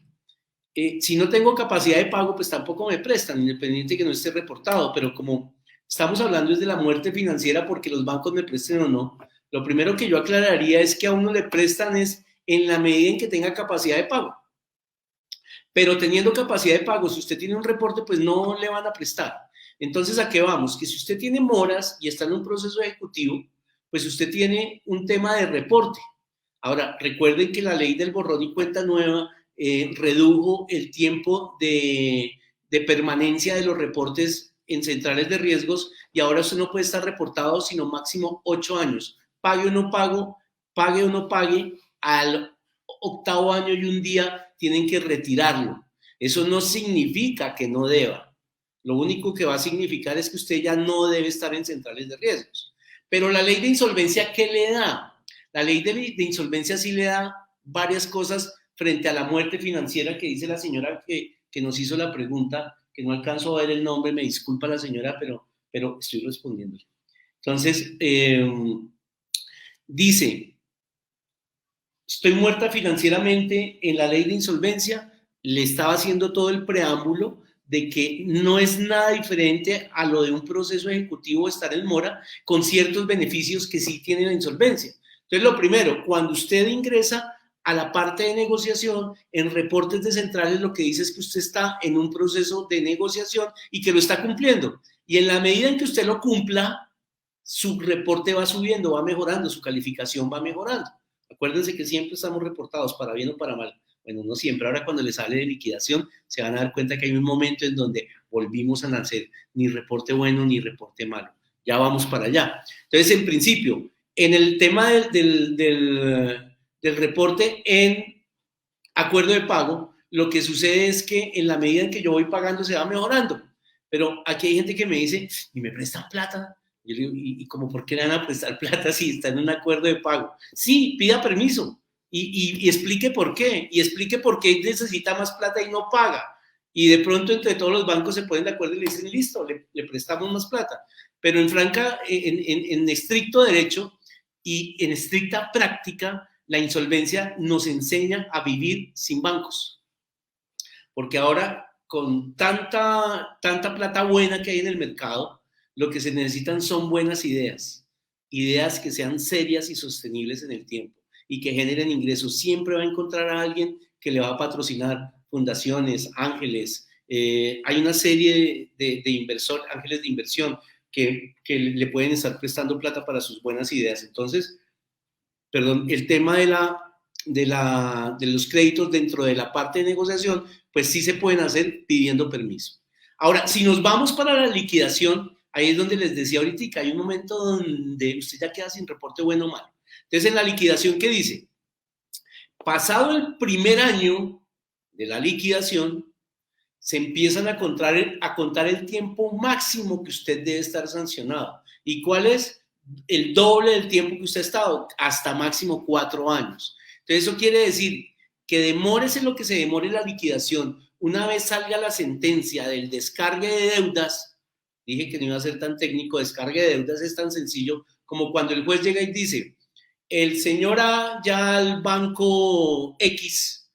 si no tengo capacidad de pago, pues tampoco me prestan, independiente que no esté reportado, pero como estamos hablando es de la muerte financiera porque los bancos me presten o no, lo primero que yo aclararía es que a uno le prestan es en la medida en que tenga capacidad de pago. Pero teniendo capacidad de pago, si usted tiene un reporte, pues no le van a prestar. Entonces, ¿a qué vamos? Que si usted tiene moras y está en un proceso ejecutivo, pues usted tiene un tema de reporte. Ahora, recuerden que la ley del borrón y cuenta nueva redujo el tiempo de permanencia de los reportes en centrales de riesgos y ahora usted no puede estar reportado sino máximo 8 años. Pague o no pago, pague o no pague, al octavo año y un día tienen que retirarlo. Eso no significa que no deba. Lo único que va a significar es que usted ya no debe estar en centrales de riesgos. Pero la ley de insolvencia, ¿qué le da? La ley de insolvencia sí le da varias cosas frente a la muerte financiera que dice la señora que nos hizo la pregunta, que no alcanzo a ver el nombre, me disculpa la señora, pero estoy respondiendo. Entonces, dice, estoy muerta financieramente en la ley de insolvencia, le estaba haciendo todo el preámbulo de que no es nada diferente a lo de un proceso ejecutivo estar en mora con ciertos beneficios que sí tiene la insolvencia. Entonces, lo primero, cuando usted ingresa a la parte de negociación, en reportes de centrales lo que dice es que usted está en un proceso de negociación y que lo está cumpliendo. Y en la medida en que usted lo cumpla, su reporte va subiendo, va mejorando, su calificación va mejorando. Acuérdense que siempre estamos reportados para bien o para mal. Bueno, no siempre. Ahora cuando les sale de liquidación, se van a dar cuenta que hay un momento en donde volvimos a nacer ni reporte bueno ni reporte malo. Ya vamos para allá. Entonces, en principio, en el tema del reporte en acuerdo de pago, lo que sucede es que en la medida en que yo voy pagando se va mejorando. Pero aquí hay gente que me dice, ¿y me prestan plata? Yo le digo, ¿y como por qué le van a prestar plata si está en un acuerdo de pago? Sí, pida permiso y explique por qué. Y explique por qué necesita más plata y no paga. Y de pronto entre todos los bancos se ponen de acuerdo y le dicen, listo, le prestamos más plata. Pero en estricto derecho y en estricta práctica, la insolvencia nos enseña a vivir sin bancos. Porque ahora, con tanta plata buena que hay en el mercado, lo que se necesitan son buenas ideas. Ideas que sean serias y sostenibles en el tiempo y que generen ingresos. Siempre va a encontrar a alguien que le va a patrocinar fundaciones, ángeles. Hay una serie de inversores, ángeles de inversión, que le pueden estar prestando plata para sus buenas ideas. Entonces, perdón, el tema de los créditos dentro de la parte de negociación, pues sí se pueden hacer pidiendo permiso. Ahora, si nos vamos para la liquidación, ahí es donde les decía ahorita que hay un momento donde usted ya queda sin reporte bueno o malo. Entonces, en la liquidación, ¿qué dice? Pasado el primer año de la liquidación, se empiezan a contar el tiempo máximo que usted debe estar sancionado. ¿Y cuál es? El doble del tiempo que usted ha estado, hasta máximo 4 años. Entonces, eso quiere decir que demórese lo que se demore la liquidación. Una vez salga la sentencia del descargue de deudas, dije que no iba a ser tan técnico, descargue de deudas es tan sencillo como cuando el juez llega y dice, el señor A ya al banco X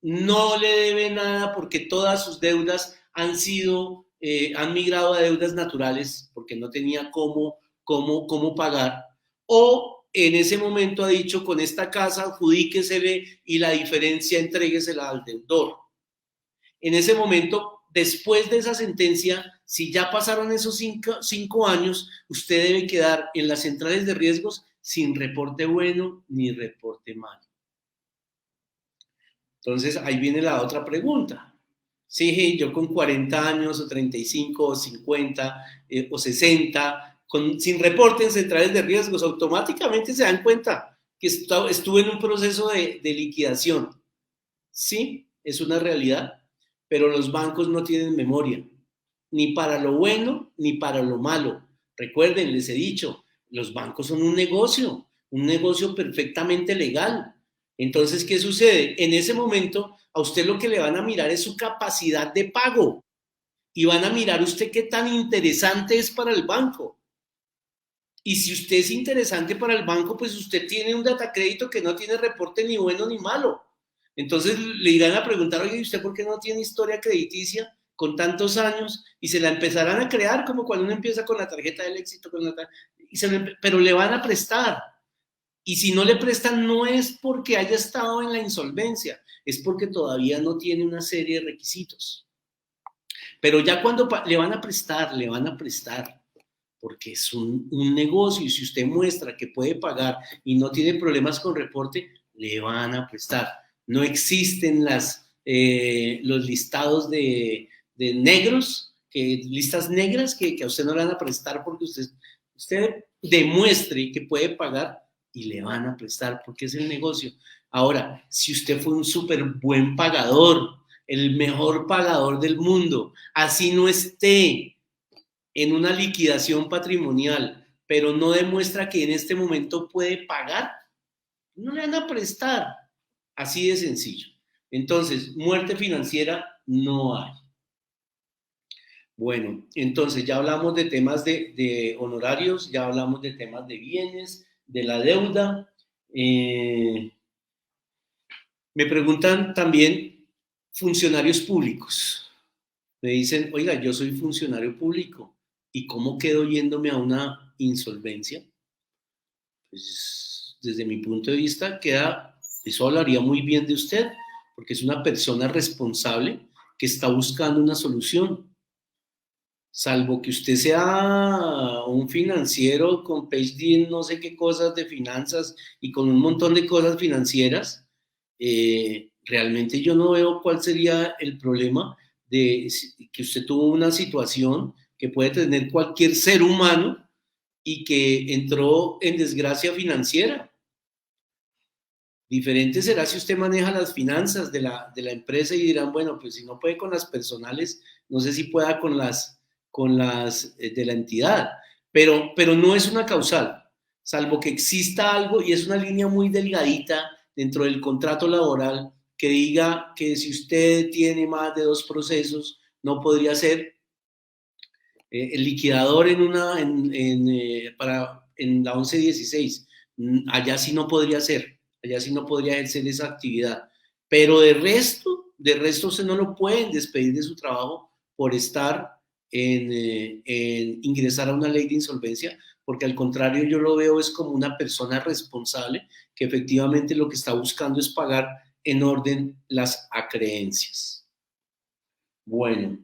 no le debe nada porque todas sus deudas han migrado a deudas naturales porque no tenía cómo pagar. O en ese momento ha dicho, con esta casa adjudíquesele y la diferencia entréguesela al deudor. En ese momento, después de esa sentencia, si ya pasaron esos 5 años, usted debe quedar en las centrales de riesgos sin reporte bueno ni reporte malo. Entonces, ahí viene la otra pregunta. Sí, yo con 40 años o 35 o 50 o 60, sin reporte en centrales de riesgos, automáticamente se dan cuenta que estuve en un proceso de liquidación. Sí, es una realidad, pero los bancos no tienen memoria. ni para lo bueno ni para lo malo. Recuerden, les he dicho, los bancos son un negocio perfectamente legal. Entonces, ¿qué sucede? En ese momento, a usted lo que le van a mirar es su capacidad de pago y van a mirar usted qué tan interesante es para el banco. Y si usted es interesante para el banco, pues usted tiene un data crédito que no tiene reporte ni bueno ni malo. Entonces le irán a preguntar, oye, ¿y usted por qué no tiene historia crediticia con tantos años? Y se la empezarán a crear como cuando uno empieza con la tarjeta del éxito, pero le van a prestar. Y si no le prestan, no es porque haya estado en la insolvencia, es porque todavía no tiene una serie de requisitos. Pero ya cuando le van a prestar, porque es un negocio y si usted muestra que puede pagar y no tiene problemas con reporte, le van a prestar. No existen los listados de negros, listas negras que a usted no le van a prestar porque usted demuestre que puede pagar y le van a prestar porque es el negocio. Ahora, si usted fue un súper buen pagador, el mejor pagador del mundo, así no esté en una liquidación patrimonial, pero no demuestra que en este momento puede pagar, no le van a prestar. Así de sencillo. Entonces, muerte financiera no hay. Bueno, entonces ya hablamos de temas de honorarios, ya hablamos de temas de bienes, de la deuda. Me preguntan también funcionarios públicos. Me dicen, oiga, yo soy funcionario público, ¿y cómo quedo yéndome a una insolvencia? Pues desde mi punto de vista, eso hablaría muy bien de usted, porque es una persona responsable que está buscando una solución. Salvo que usted sea un financiero con PhD en no sé qué cosas de finanzas y con un montón de cosas financieras, realmente yo no veo cuál sería el problema de que usted tuvo una situación que puede tener cualquier ser humano y que entró en desgracia financiera. Diferente será si usted maneja las finanzas de la empresa y dirán, bueno, pues si no puede con las personales, no sé si pueda con las de la entidad, pero no es una causal, salvo que exista algo y es una línea muy delgadita dentro del contrato laboral que diga que si usted tiene más de 2 procesos, no podría ser el liquidador en la 1116. Allá sí no podría ser, allá sí no podría ejercer esa actividad. Pero de resto usted no lo pueden despedir de su trabajo por estar en ingresar a una ley de insolvencia, porque al contrario yo lo veo es como una persona responsable que efectivamente lo que está buscando es pagar en orden las acreencias. Bueno.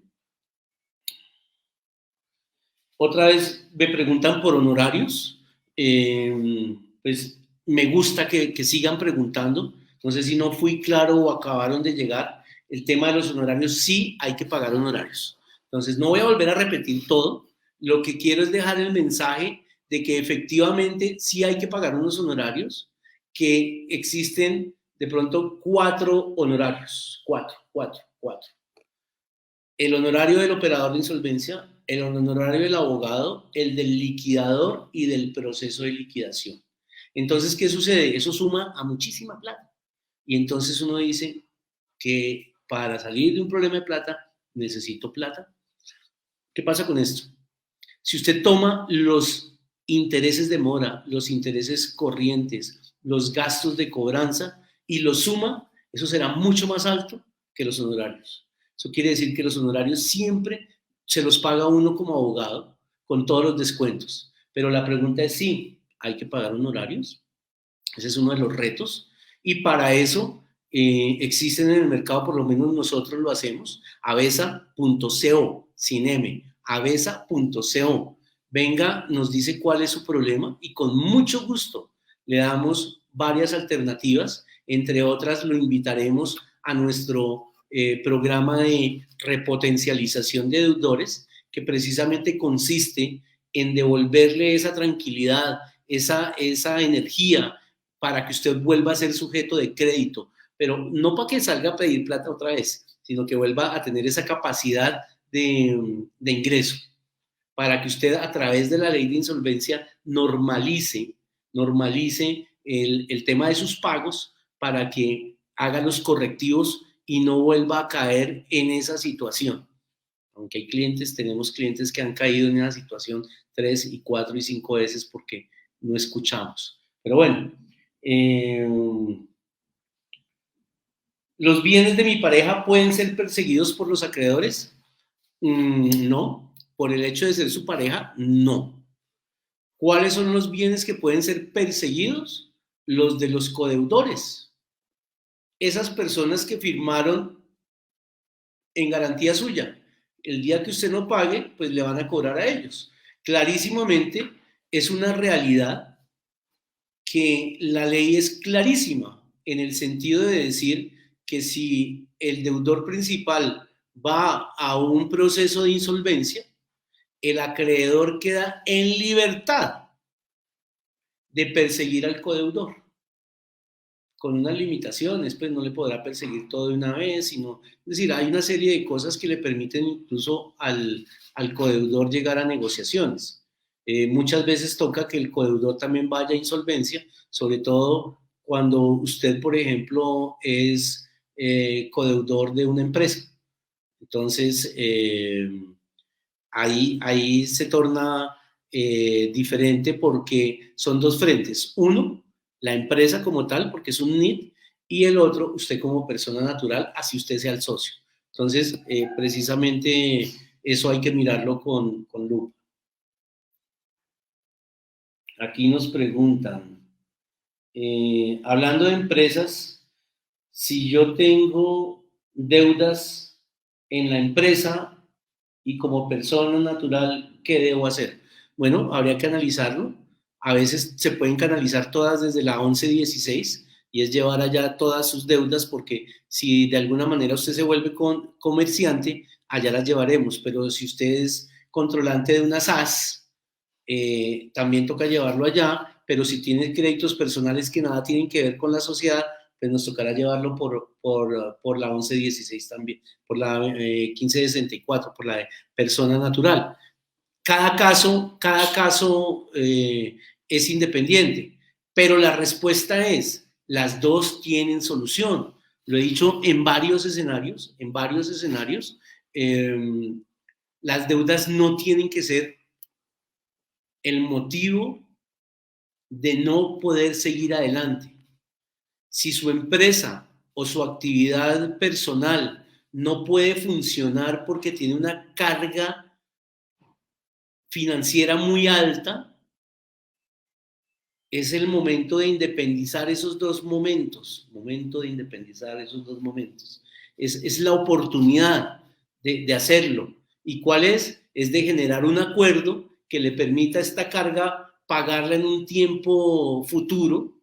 Otra vez me preguntan por honorarios. Pues me gusta que sigan preguntando. No sé si no fui claro o acabaron de llegar. El tema de los honorarios, sí hay que pagar honorarios. Entonces, no voy a volver a repetir todo. Lo que quiero es dejar el mensaje de que efectivamente sí hay que pagar unos honorarios, que existen de pronto 4 honorarios. 4. El honorario del operador de insolvencia, el honorario del abogado, el del liquidador y del proceso de liquidación. Entonces, ¿qué sucede? Eso suma a muchísima plata. Y entonces uno dice que para salir de un problema de plata, necesito plata. ¿Qué pasa con esto? Si usted toma los intereses de mora, los intereses corrientes, los gastos de cobranza y los suma, eso será mucho más alto que los honorarios. Eso quiere decir que los honorarios siempre se los paga uno como abogado con todos los descuentos. Pero la pregunta es sí, ¿hay que pagar honorarios? Ese es uno de los retos. Y para eso existen en el mercado, por lo menos nosotros lo hacemos, avesa.co, sin M, avesa.co. Venga, nos dice cuál es su problema y con mucho gusto le damos varias alternativas. Entre otras, lo invitaremos a nuestro programa de repotencialización de deudores, que precisamente consiste en devolverle esa tranquilidad, esa energía para que usted vuelva a ser sujeto de crédito, pero no para que salga a pedir plata otra vez, sino que vuelva a tener esa capacidad de ingreso, para que usted a través de la ley de insolvencia normalice el tema de sus pagos para que haga los correctivos y no vuelva a caer en esa situación. Aunque hay clientes, tenemos clientes que han caído en esa situación 3 y 4 y 5 veces porque no escuchamos. Pero bueno, ¿los bienes de mi pareja pueden ser perseguidos por los acreedores? No. Por el hecho de ser su pareja, no. ¿Cuáles son los bienes que pueden ser perseguidos? Los de los codeudores. Esas personas que firmaron en garantía suya. El día que usted no pague, pues le van a cobrar a ellos. Clarísimamente es una realidad que la ley es clarísima en el sentido de decir que si el deudor principal va a un proceso de insolvencia, el acreedor queda en libertad de perseguir al codeudor, con unas limitaciones, pues no le podrá perseguir todo de una vez, sino, es decir, hay una serie de cosas que le permiten incluso al codeudor llegar a negociaciones. Muchas veces toca que el codeudor también vaya a insolvencia, sobre todo cuando usted, por ejemplo, es codeudor de una empresa. Entonces, ahí se torna diferente porque son dos frentes. Uno, la empresa como tal, porque es un NIT, y el otro, usted como persona natural, así usted sea el socio. Entonces, precisamente eso hay que mirarlo con lupa. Aquí nos preguntan, hablando de empresas, si yo tengo deudas en la empresa y como persona natural, ¿qué debo hacer? Bueno, habría que analizarlo. A veces se pueden canalizar todas desde la 1116 y es llevar allá todas sus deudas porque si de alguna manera usted se vuelve comerciante, allá las llevaremos. Pero si usted es controlante de una SAS, también toca llevarlo allá, pero si tiene créditos personales que nada tienen que ver con la sociedad, pues nos tocará llevarlo por la 1116 también, por la 1564, por la de persona natural. Cada caso es independiente, pero la respuesta es, las dos tienen solución. Lo he dicho en varios escenarios, las deudas no tienen que ser el motivo de no poder seguir adelante. Si su empresa o su actividad personal no puede funcionar porque tiene una carga financiera muy alta, es el momento de independizar esos dos momentos, es la oportunidad de hacerlo. ¿Y cuál es? Es de generar un acuerdo que le permita esta carga pagarla en un tiempo futuro,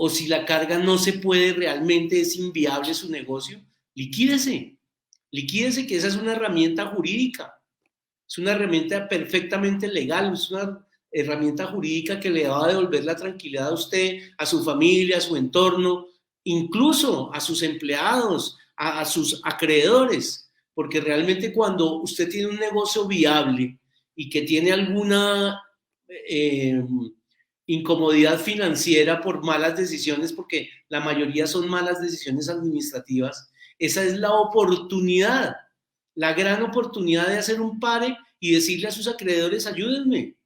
o si la carga no se puede, realmente es inviable su negocio, liquídese, que esa es una herramienta jurídica, es una herramienta perfectamente legal, es una herramienta jurídica que le va a devolver la tranquilidad a usted, a su familia, a su entorno, incluso a sus empleados, a sus acreedores, porque realmente cuando usted tiene un negocio viable y que tiene alguna incomodidad financiera por malas decisiones, porque la mayoría son malas decisiones administrativas, esa es la oportunidad, la gran oportunidad de hacer un pare y decirle a sus acreedores, ayúdenme.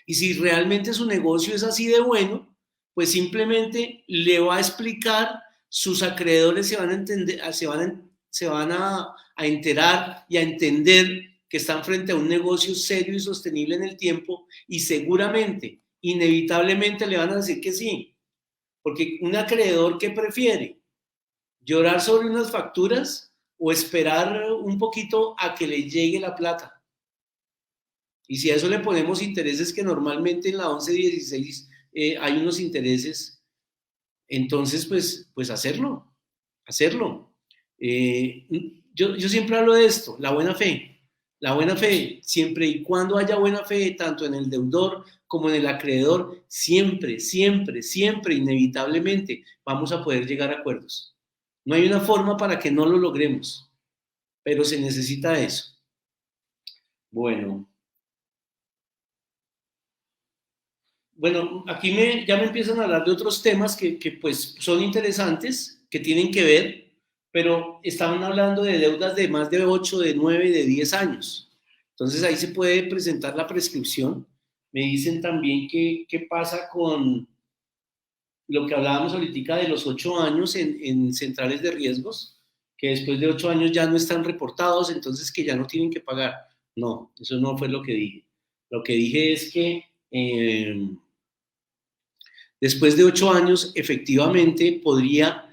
Y si realmente su negocio es así de bueno, pues simplemente le va a explicar, sus acreedores se van a entender, se van a enterar y a entender que están frente a un negocio serio y sostenible en el tiempo, y seguramente, inevitablemente le van a decir que sí. Porque un acreedor, ¿qué prefiere? ¿Llorar sobre unas facturas o esperar un poquito a que le llegue la plata? Y si a eso le ponemos intereses, que normalmente en la 1116 hay unos intereses, entonces pues hacerlo. Eh, yo siempre hablo de esto, la buena fe, siempre y cuando haya buena fe, tanto en el deudor como en el acreedor, siempre, inevitablemente vamos a poder llegar a acuerdos. No hay una forma para que no lo logremos. pero se necesita eso. Bueno, aquí ya me empiezan a hablar de otros temas que pues son interesantes, que tienen que ver, pero estaban hablando de deudas de más de 8, de 9, de 10 años. Entonces ahí se puede presentar la prescripción. Me dicen también qué pasa con lo que hablábamos ahorita de los 8 años en centrales de riesgos, que después de 8 años ya no están reportados, entonces que ya no tienen que pagar. No, eso no fue lo que dije. Lo que dije es que después de 8 años efectivamente podría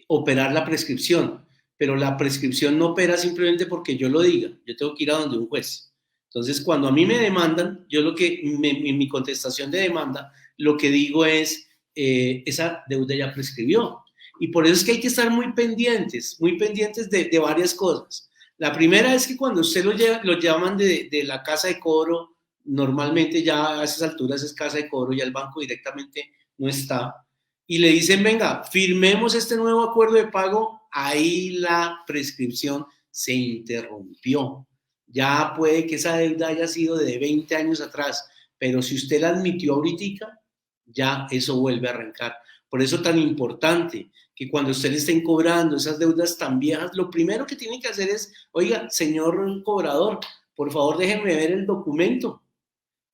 operar la prescripción, pero la prescripción no opera simplemente porque yo lo diga, yo tengo que ir a donde un juez. Entonces, cuando a mí me demandan, yo en mi contestación de demanda, lo que digo es, esa deuda ya prescribió. Y por eso es que hay que estar muy pendientes de varias cosas. La primera es que cuando usted lo llaman de la casa de cobro, normalmente ya a esas alturas es casa de cobro, ya el banco directamente no está, y le dicen, venga, firmemos este nuevo acuerdo de pago, ahí la prescripción se interrumpió. Ya puede que esa deuda haya sido de 20 años atrás, pero si usted la admitió ahorita, ya eso vuelve a arrancar. Por eso tan importante que cuando usted le estén cobrando esas deudas tan viejas, lo primero que tiene que hacer es, oiga, señor cobrador, por favor déjenme ver el documento.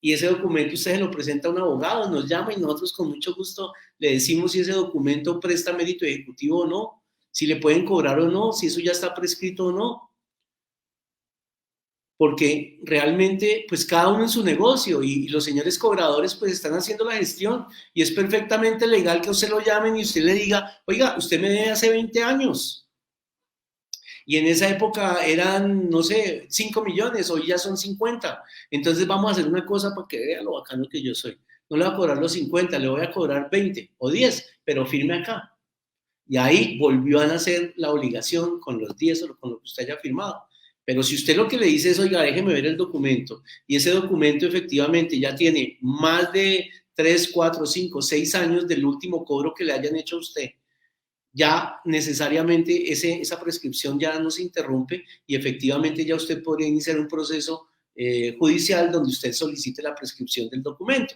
Y ese documento usted se lo presenta a un abogado, nos llama y nosotros con mucho gusto le decimos si ese documento presta mérito ejecutivo o no, si le pueden cobrar o no, si eso ya está prescrito o no. Porque realmente, pues cada uno en su negocio y los señores cobradores pues están haciendo la gestión y es perfectamente legal que usted lo llamen y usted le diga, oiga, usted me debe hace 20 años. Y en esa época eran, no sé, 5 millones, hoy ya son 50. Entonces vamos a hacer una cosa para que vea lo bacano que yo soy. No le voy a cobrar los 50, le voy a cobrar 20 o 10, pero firme acá. Y ahí volvió a nacer la obligación con los 10 o con lo que usted haya firmado. Pero si usted lo que le dice es, oiga, déjeme ver el documento, y ese documento efectivamente ya tiene más de 3, 4, 5, 6 años del último cobro que le hayan hecho a usted, ya necesariamente esa prescripción ya no se interrumpe y efectivamente ya usted podría iniciar un proceso judicial donde usted solicite la prescripción del documento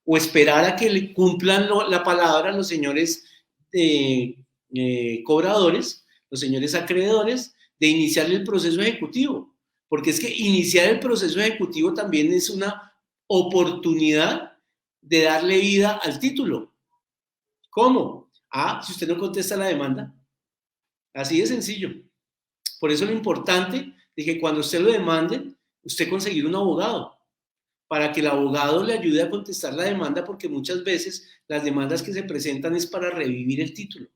o esperar a que le cumplan la palabra los señores cobradores, los señores acreedores, de iniciar el proceso ejecutivo. Porque es que iniciar el proceso ejecutivo también es una oportunidad de darle vida al título. ¿Cómo? Si usted no contesta la demanda. Así de sencillo. Por eso lo importante es que cuando usted lo demande, usted conseguir un abogado, para que el abogado le ayude a contestar la demanda, porque muchas veces las demandas que se presentan es para revivir el título.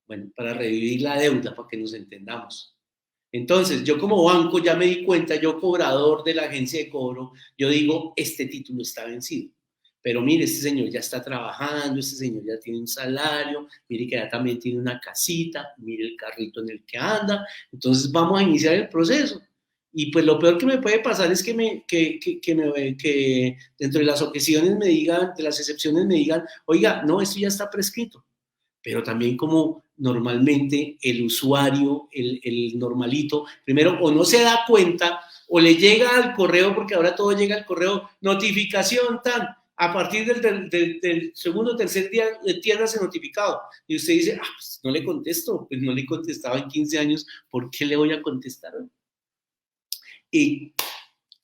Bueno, para revivir la deuda, para que nos entendamos. Entonces, yo como banco ya me di cuenta, yo cobrador de la agencia de cobro, yo digo, este título está vencido. Pero mire, este señor ya está trabajando, este señor ya tiene un salario, mire que ya también tiene una casita, mire el carrito en el que anda, entonces vamos a iniciar el proceso. Y pues lo peor que me puede pasar es que dentro de las objeciones me digan, de las excepciones me digan, oiga, no, esto ya está prescrito. Pero también como normalmente el usuario, el normalito, primero o no se da cuenta o le llega al correo, porque ahora todo llega al correo, notificación tan, a partir del segundo o tercer día entiéndase notificado. Y usted dice, pues no le contesto, pues no le contestaba en 15 años, ¿por qué le voy a contestar? Y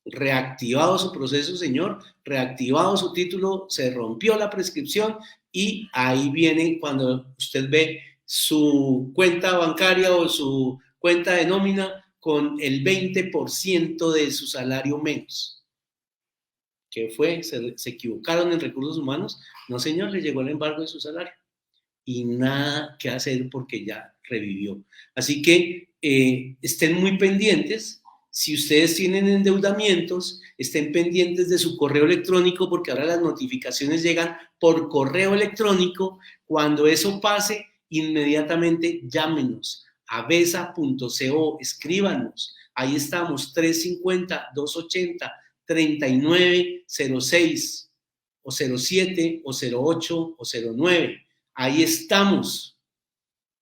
reactivado su proceso, señor, reactivado su título, se rompió la prescripción y ahí viene cuando usted ve su cuenta bancaria o su cuenta de nómina con el 20% de su salario menos. ¿Qué fue? ¿Se equivocaron en recursos humanos? No, señor, le llegó el embargo de su salario. Y nada que hacer porque ya revivió. Así que estén muy pendientes. Si ustedes tienen endeudamientos, estén pendientes de su correo electrónico porque ahora las notificaciones llegan por correo electrónico. Cuando eso pase, inmediatamente llámenos a besa.co, escríbanos. Ahí estamos, 350-280-3906 o 07 o 08 o 09. Ahí estamos.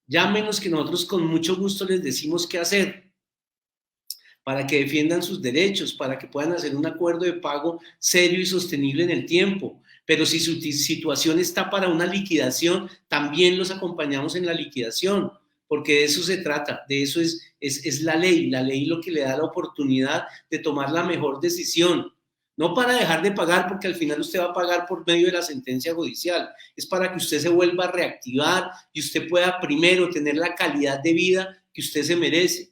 Llámenos que nosotros con mucho gusto les decimos qué hacer. para que defiendan sus derechos, para que puedan hacer un acuerdo de pago serio y sostenible en el tiempo. Pero si su situación está para una liquidación, también los acompañamos en la liquidación, porque de eso se trata, de eso es la ley lo que le da la oportunidad de tomar la mejor decisión. No para dejar de pagar, porque al final usted va a pagar por medio de la sentencia judicial, es para que usted se vuelva a reactivar y usted pueda primero tener la calidad de vida que usted se merece,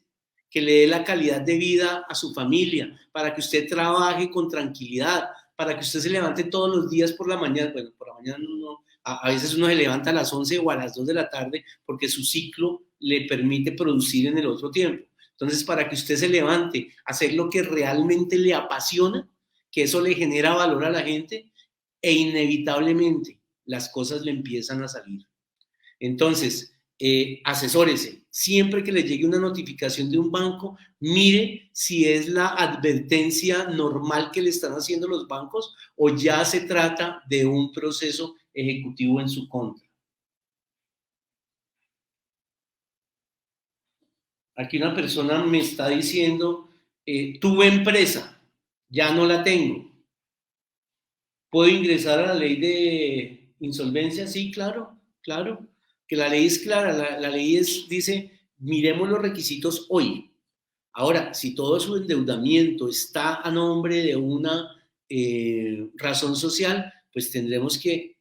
que le dé la calidad de vida a su familia, para que usted trabaje con tranquilidad, para que usted se levante todos los días por la mañana. Bueno, por la mañana no, a veces uno se levanta a las 11 o a las 2 de la tarde porque su ciclo le permite producir en el otro tiempo. Entonces, para que usted se levante a hacer lo que realmente le apasiona, que eso le genera valor a la gente, e inevitablemente las cosas le empiezan a salir. Entonces, asesórese. Siempre que le llegue una notificación de un banco, mire si es la advertencia normal que le están haciendo los bancos o ya se trata de un proceso ejecutivo en su contra. Aquí una persona me está diciendo, tuve empresa, ya no la tengo. ¿Puedo ingresar a la ley de insolvencia? Sí, claro, claro. Que la ley es clara, la ley dice, miremos los requisitos hoy. Ahora, si todo su endeudamiento está a nombre de una razón social, pues tendremos que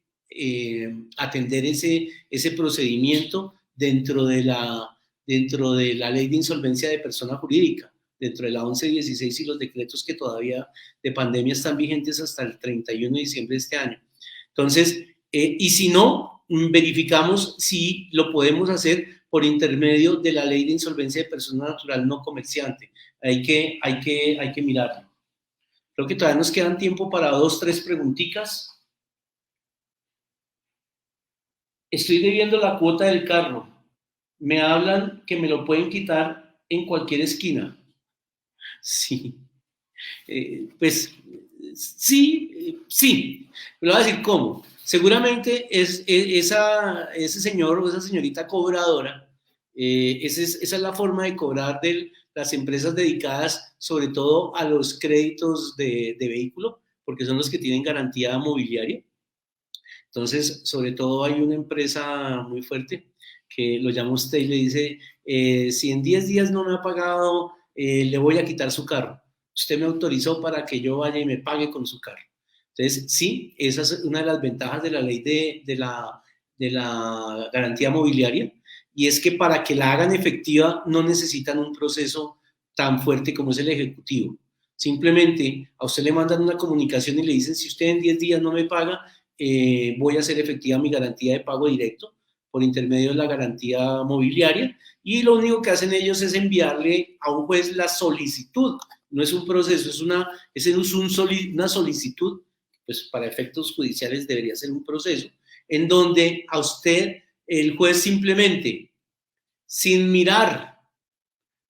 atender ese procedimiento dentro de la ley de insolvencia de persona jurídica, dentro de la 1116 y los decretos que todavía de pandemia están vigentes hasta el 31 de diciembre de este año. Entonces, y si no, verificamos si lo podemos hacer por intermedio de la ley de insolvencia de persona natural no comerciante. Hay que mirarlo. Creo que todavía nos quedan tiempo para 2, 3 preguntitas. Estoy debiendo la cuota del carro. Me hablan que me lo pueden quitar en cualquier esquina. Sí. Pues sí. Le voy a decir cómo. Seguramente ese señor o esa señorita cobradora, esa es la forma de cobrar de las empresas dedicadas sobre todo a los créditos de vehículo, porque son los que tienen garantía mobiliaria. Entonces, sobre todo hay una empresa muy fuerte que lo llama usted y le dice, si en 10 días no me ha pagado, le voy a quitar su carro. Usted me autorizó para que yo vaya y me pague con su carro. Entonces, sí, esa es una de las ventajas de la ley de la garantía mobiliaria, y es que para que la hagan efectiva no necesitan un proceso tan fuerte como es el ejecutivo. Simplemente a usted le mandan una comunicación y le dicen, si usted en 10 días no me paga, voy a hacer efectiva mi garantía de pago directo por intermedio de la garantía mobiliaria, y lo único que hacen ellos es enviarle a un juez la solicitud. No es un proceso, es una solicitud, pues para efectos judiciales debería ser un proceso, en donde a usted el juez simplemente, sin mirar,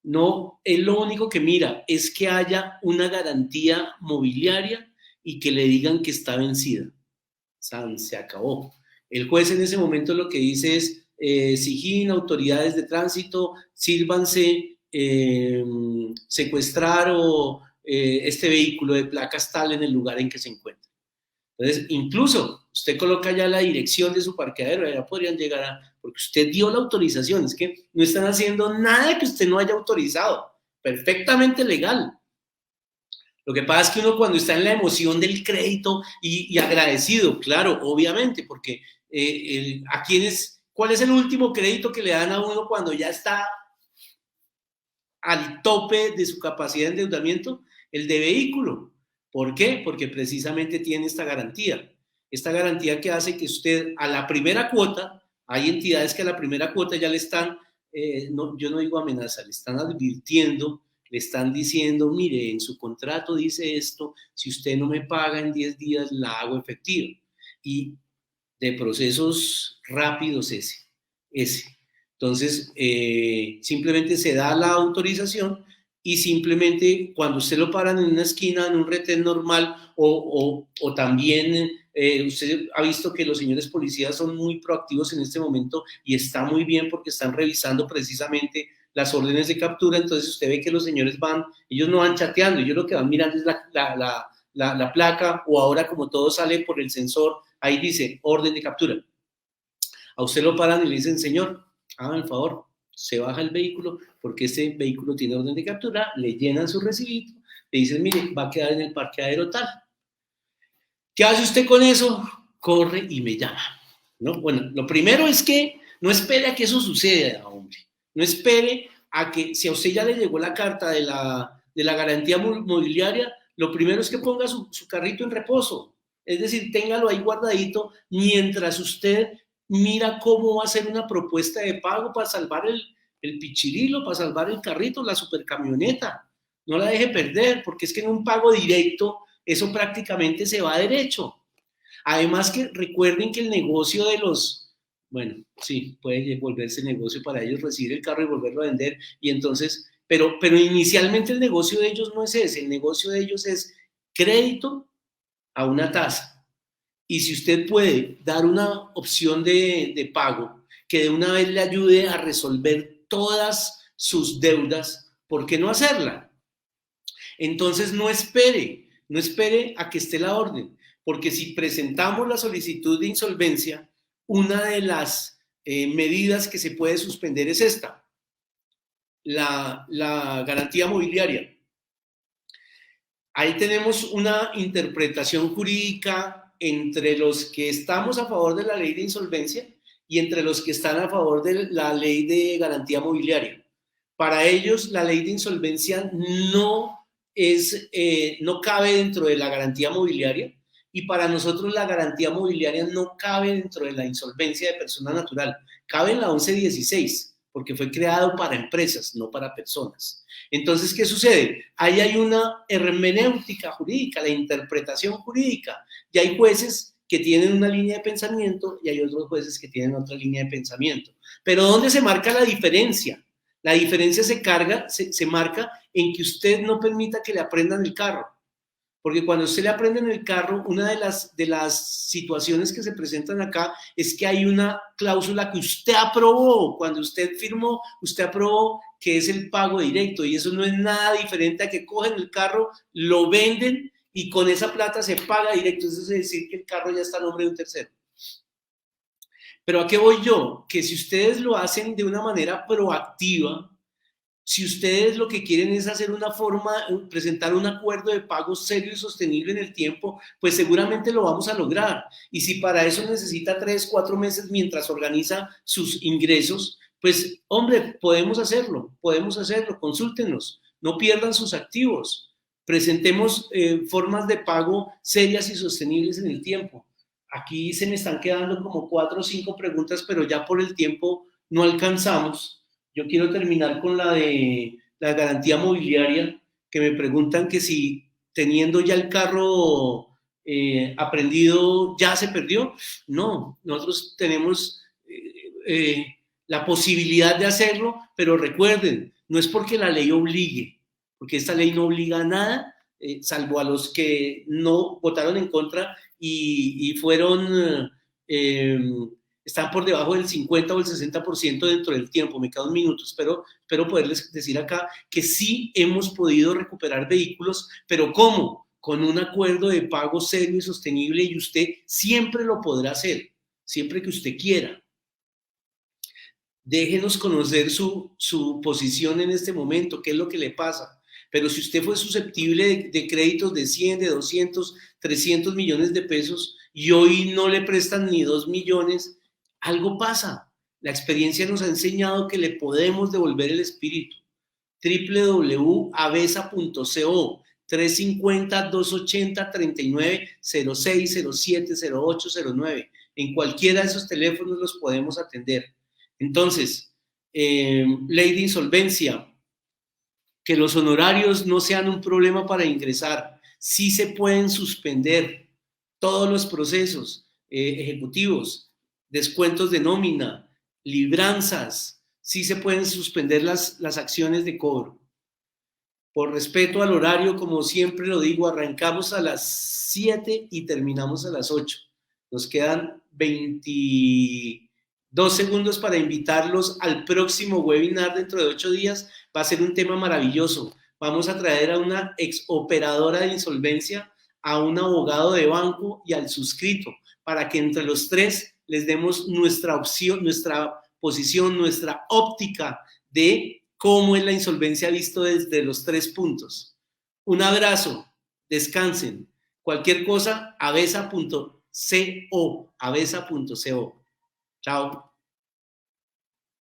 no, él lo único que mira es que haya una garantía mobiliaria y que le digan que está vencida. Se acabó. El juez en ese momento lo que dice es, SIJÍN, autoridades de tránsito, sírvanse secuestrar este vehículo de placas tal en el lugar en que se encuentra. Entonces, incluso usted coloca ya la dirección de su parqueadero, ya podrían llegar porque usted dio la autorización, es que no están haciendo nada que usted no haya autorizado, perfectamente legal. Lo que pasa es que uno cuando está en la emoción del crédito y agradecido, claro, obviamente, porque ¿cuál es el último crédito que le dan a uno cuando ya está al tope de su capacidad de endeudamiento? El de vehículo. ¿Por qué? Porque precisamente tiene esta garantía que hace que usted a la primera cuota, hay entidades que a la primera cuota ya le están, yo no digo amenaza, le están advirtiendo, le están diciendo, mire, en su contrato dice esto, si usted no me paga en 10 días, la hago efectiva. Y de procesos rápidos ese. Entonces, simplemente se da la autorización y simplemente cuando usted lo paran en una esquina, en un retén normal, o también usted ha visto que los señores policías son muy proactivos en este momento y está muy bien porque están revisando precisamente las órdenes de captura, entonces usted ve que los señores ellos no van chateando, ellos lo que van mirando es la placa, o ahora como todo sale por el sensor, ahí dice orden de captura. A usted lo paran y le dicen, señor, hagan el favor, se baja el vehículo porque este vehículo tiene orden de captura, le llenan su recibito, le dicen, mire, va a quedar en el parqueadero tal. ¿Qué hace usted con eso? Corre y me llama, ¿no? Bueno, lo primero es que no espere a que eso suceda, hombre. No espere a que, si a usted ya le llegó la carta de la garantía mobiliaria, lo primero es que ponga su carrito en reposo. Es decir, téngalo ahí guardadito mientras usted mira cómo va a hacer una propuesta de pago para salvar el pichirilo, para salvar el carrito, la supercamioneta. No la deje perder, porque es que en un pago directo eso prácticamente se va derecho. Además que recuerden que el negocio de bueno, sí, puede volverse negocio para ellos recibir el carro y volverlo a vender, y entonces, pero inicialmente el negocio de ellos no es ese, el negocio de ellos es crédito a una tasa. Y si usted puede dar una opción de pago que de una vez le ayude a resolver todas sus deudas, ¿por qué no hacerla? Entonces no espere a que esté la orden, porque si presentamos la solicitud de insolvencia, una de las medidas que se puede suspender es esta, la garantía mobiliaria. Ahí tenemos una interpretación jurídica entre los que estamos a favor de la ley de insolvencia y entre los que están a favor de la ley de garantía mobiliaria. Para ellos, la ley de insolvencia no cabe dentro de la garantía mobiliaria, y para nosotros la garantía mobiliaria no cabe dentro de la insolvencia de persona natural, cabe en la 1116, porque fue creado para empresas, no para personas. Entonces, ¿qué sucede? Ahí hay una hermenéutica jurídica, la interpretación jurídica, y hay jueces que tienen una línea de pensamiento y hay otros jueces que tienen otra línea de pensamiento. Pero ¿dónde se marca la diferencia? La diferencia se marca en que usted no permita que le aprendan el carro. Porque cuando usted le aprende en el carro, una de las situaciones que se presentan acá es que hay una cláusula que usted aprobó. Cuando usted firmó, usted aprobó que es el pago directo, y eso no es nada diferente a que cogen el carro, lo venden y con esa plata se paga directo. Eso es decir que el carro ya está a nombre de un tercero. Pero ¿a qué voy yo? Que si ustedes lo hacen de una manera proactiva, si ustedes lo que quieren es hacer presentar un acuerdo de pago serio y sostenible en el tiempo, pues seguramente lo vamos a lograr. Y si para eso necesita 3, 4 meses mientras organiza sus ingresos, pues hombre, podemos hacerlo, consúltenos, no pierdan sus activos, presentemos formas de pago serias y sostenibles en el tiempo. Aquí se me están quedando como 4 o 5 preguntas, pero ya por el tiempo no alcanzamos. Yo quiero terminar con la de la garantía mobiliaria, que me preguntan que si teniendo ya el carro aprendido ya se perdió. No, nosotros tenemos la posibilidad de hacerlo, pero recuerden, no es porque la ley obligue, porque esta ley no obliga a nada, salvo a los que no votaron en contra y fueron... están por debajo del 50 o el 60% dentro del tiempo. Me quedan minutos, espero poderles decir acá que sí hemos podido recuperar vehículos, pero ¿cómo? Con un acuerdo de pago serio y sostenible, y usted siempre lo podrá hacer, siempre que usted quiera. Déjenos conocer su posición en este momento, qué es lo que le pasa. Pero si usted fue susceptible de créditos de 100, de 200, 300 millones de pesos y hoy no le prestan ni 2 millones, algo pasa. La experiencia nos ha enseñado que le podemos devolver el espíritu. www.avesa.co 350-280-3906-07-0809. En cualquiera de esos teléfonos los podemos atender. Entonces, ley de insolvencia, que los honorarios no sean un problema para ingresar. Sí se pueden suspender todos los procesos ejecutivos, descuentos de nómina, libranzas, sí se pueden suspender las acciones de cobro. Por respeto al horario, como siempre lo digo, arrancamos a las 7 y terminamos a las 8. Nos quedan 20 2 segundos para invitarlos al próximo webinar dentro de 8 días. Va a ser un tema maravilloso. Vamos a traer a una exoperadora de insolvencia, a un abogado de banco y al suscrito, para que entre los tres les demos nuestra opción, nuestra posición, nuestra óptica de cómo es la insolvencia visto desde los 3 puntos. Un abrazo, descansen. Cualquier cosa, avesa.co, avesa.co. Chao.